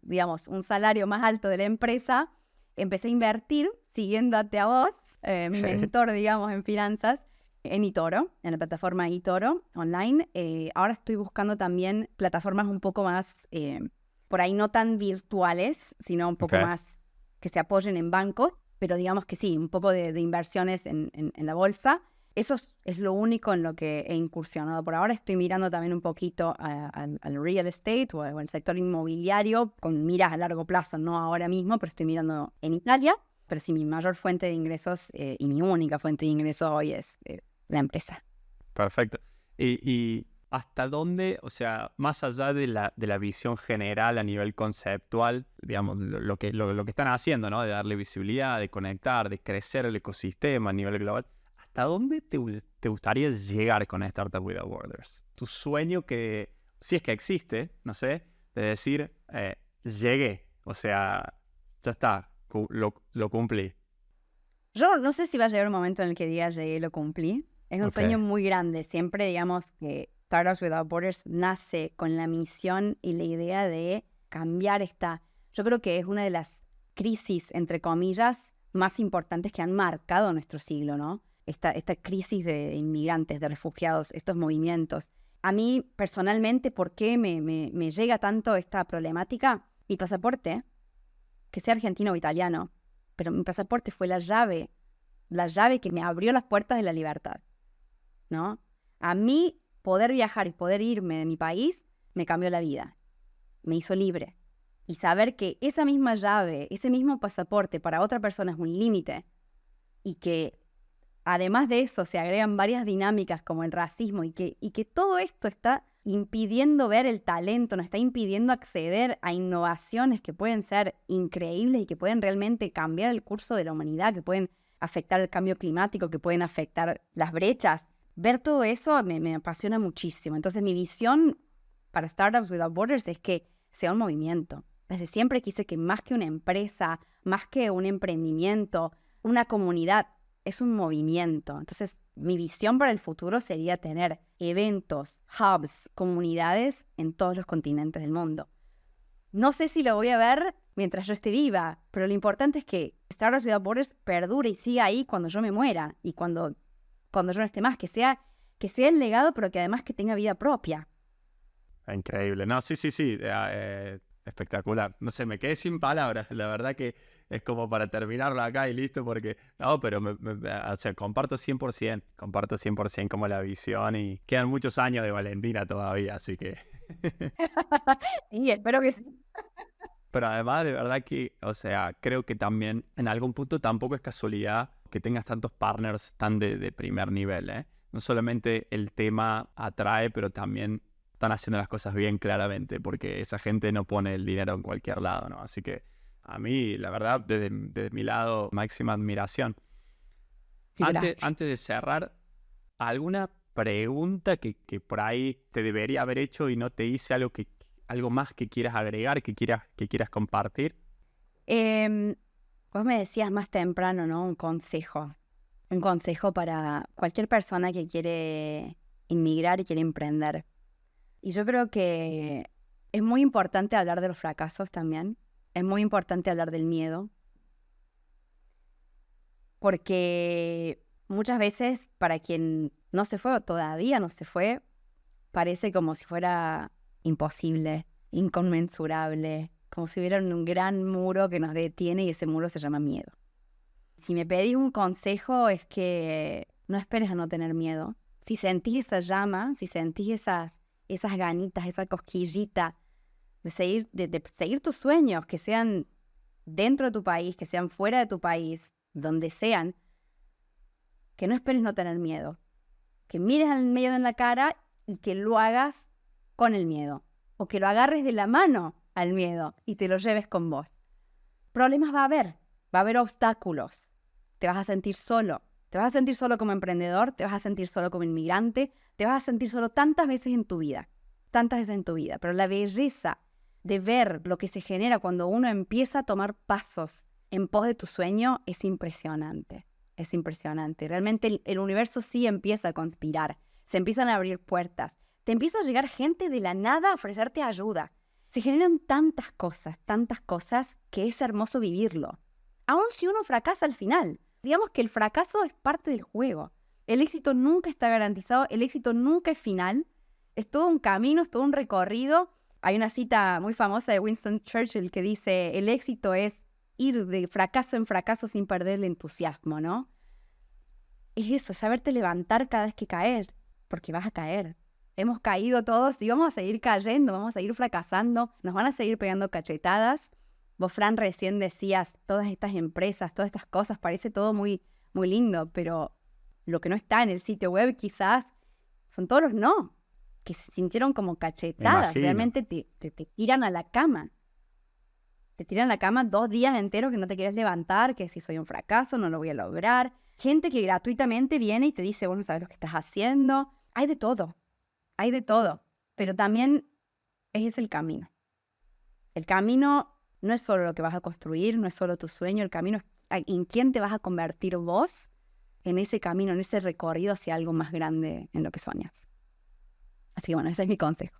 digamos, un salario más alto de la empresa, empecé a invertir, siguiéndote a vos, mi mentor, digamos, en finanzas, en eToro, en la plataforma eToro online. Ahora estoy buscando también plataformas un poco más, por ahí no tan virtuales, sino un poco Ok. más que se apoyen en bancos, pero digamos que sí, un poco de inversiones en la bolsa. Eso es lo único en lo que he incursionado por ahora. Estoy mirando también un poquito al real estate o al sector inmobiliario con miras a largo plazo, no ahora mismo, pero estoy mirando en Italia. Pero sí, mi mayor fuente de ingresos y mi única fuente de ingresos hoy es la empresa. Perfecto. Y hasta dónde, o sea, más allá de la visión general a nivel conceptual, digamos, lo que están haciendo, ¿no? De darle visibilidad, de conectar, de crecer el ecosistema a nivel global, ¿hasta dónde te gustaría llegar con Startup Without Borders? Tu sueño que, si es que existe, no sé, de decir, llegué, o sea, ya está, lo cumplí. Yo no sé si va a llegar un momento en el que diga llegué, lo cumplí. Es un Ok, sueño muy grande. Siempre, digamos, que Startups Without Borders nace con la misión y la idea de cambiar yo creo que es una de las crisis, entre comillas, más importantes que han marcado nuestro siglo, ¿no? Esta crisis de inmigrantes, de refugiados, estos movimientos. A mí, personalmente, ¿por qué me llega tanto esta problemática? Mi pasaporte, que sea argentino o italiano, pero mi pasaporte fue la llave que me abrió las puertas de la libertad, ¿no? A mí, poder viajar y poder irme de mi país me cambió la vida, me hizo libre. Y saber que esa misma llave, ese mismo pasaporte para otra persona es un límite y que además de eso se agregan varias dinámicas como el racismo y que todo esto está impidiendo ver el talento, nos está impidiendo acceder a innovaciones que pueden ser increíbles y que pueden realmente cambiar el curso de la humanidad, que pueden afectar el cambio climático, que pueden afectar las brechas. Ver todo eso me apasiona muchísimo. Entonces mi visión para Startups Without Borders es que sea un movimiento. Desde siempre quise que más que una empresa, más que un emprendimiento, una comunidad, es un movimiento. Entonces, mi visión para el futuro sería tener eventos, hubs, comunidades en todos los continentes del mundo. No sé si lo voy a ver mientras yo esté viva, pero lo importante es que Startups Without Borders perdure y siga ahí cuando yo me muera y cuando yo no esté más, que sea el legado, pero que además que tenga vida propia. increíble. No, sí, espectacular. No sé, me quedé sin palabras. La verdad que es como para terminarlo acá y listo, porque, no, pero o sea, comparto 100% como la visión y quedan muchos años de Valentina todavía, así que... Sí, espero que sí. Pero además, de verdad que, o sea, creo que también en algún punto tampoco es casualidad que tengas tantos partners tan de primer nivel, ¿eh? No solamente el tema atrae, pero también están haciendo las cosas bien claramente, porque esa gente no pone el dinero en cualquier lado, ¿no? Así que a mí, la verdad, desde mi lado, máxima admiración. Sí, gracias. Antes de cerrar, ¿alguna pregunta que por ahí te debería haber hecho y no te hice, algo más que quieras agregar, que quieras compartir? Vos me decías más temprano, ¿no? Un consejo. Un consejo para cualquier persona que quiere inmigrar y quiere emprender. Y yo creo que es muy importante hablar de los fracasos también. Es muy importante hablar del miedo. Porque muchas veces para quien no se fue o todavía no se fue, parece como si fuera imposible, inconmensurable, como si hubiera un gran muro que nos detiene y ese muro se llama miedo. Si me pedís un consejo es que no esperes a no tener miedo. Si sentís esa llama, si sentís esas ganitas, esa cosquillita de seguir tus sueños, que sean dentro de tu país, que sean fuera de tu país, donde sean, que no esperes no tener miedo. Que mires al miedo en la cara y que lo hagas con el miedo. O que lo agarres de la mano al miedo y te lo lleves con vos. Problemas va a haber obstáculos. Te vas a sentir solo, Te vas a sentir solo como emprendedor, te vas a sentir solo como inmigrante, te vas a sentir solo tantas veces en tu vida. Pero la belleza de ver lo que se genera cuando uno empieza a tomar pasos en pos de tu sueño es impresionante. Es impresionante. Realmente el universo sí empieza a conspirar. Se empiezan a abrir puertas. Te empieza a llegar gente de la nada a ofrecerte ayuda. Se generan tantas cosas que es hermoso vivirlo. Aun si uno fracasa al final. Digamos que el fracaso es parte del juego. El éxito nunca está garantizado, el éxito nunca es final. Es todo un camino, es todo un recorrido. Hay una cita muy famosa de Winston Churchill que dice, el éxito es ir de fracaso en fracaso sin perder el entusiasmo, ¿no? Es eso, saberte levantar cada vez que caes, porque vas a caer. Hemos caído todos y vamos a seguir cayendo, vamos a seguir fracasando, nos van a seguir pegando cachetadas. Vos, Fran, recién decías, todas estas empresas, todas estas cosas, parece todo muy, muy lindo, pero lo que no está en el sitio web quizás son todos los no, que se sintieron como cachetadas, realmente te tiran a la cama. Te tiran a la cama 2 días enteros que no te quieres levantar, que si soy un fracaso, no lo voy a lograr. Gente que gratuitamente viene y te dice, vos no sabes lo que estás haciendo. Hay de todo, pero también ese es el camino. El camino no es solo lo que vas a construir, no es solo tu sueño, el camino es en quién te vas a convertir vos en ese camino, en ese recorrido hacia algo más grande en lo que sueñas. Así que bueno, ese es mi consejo.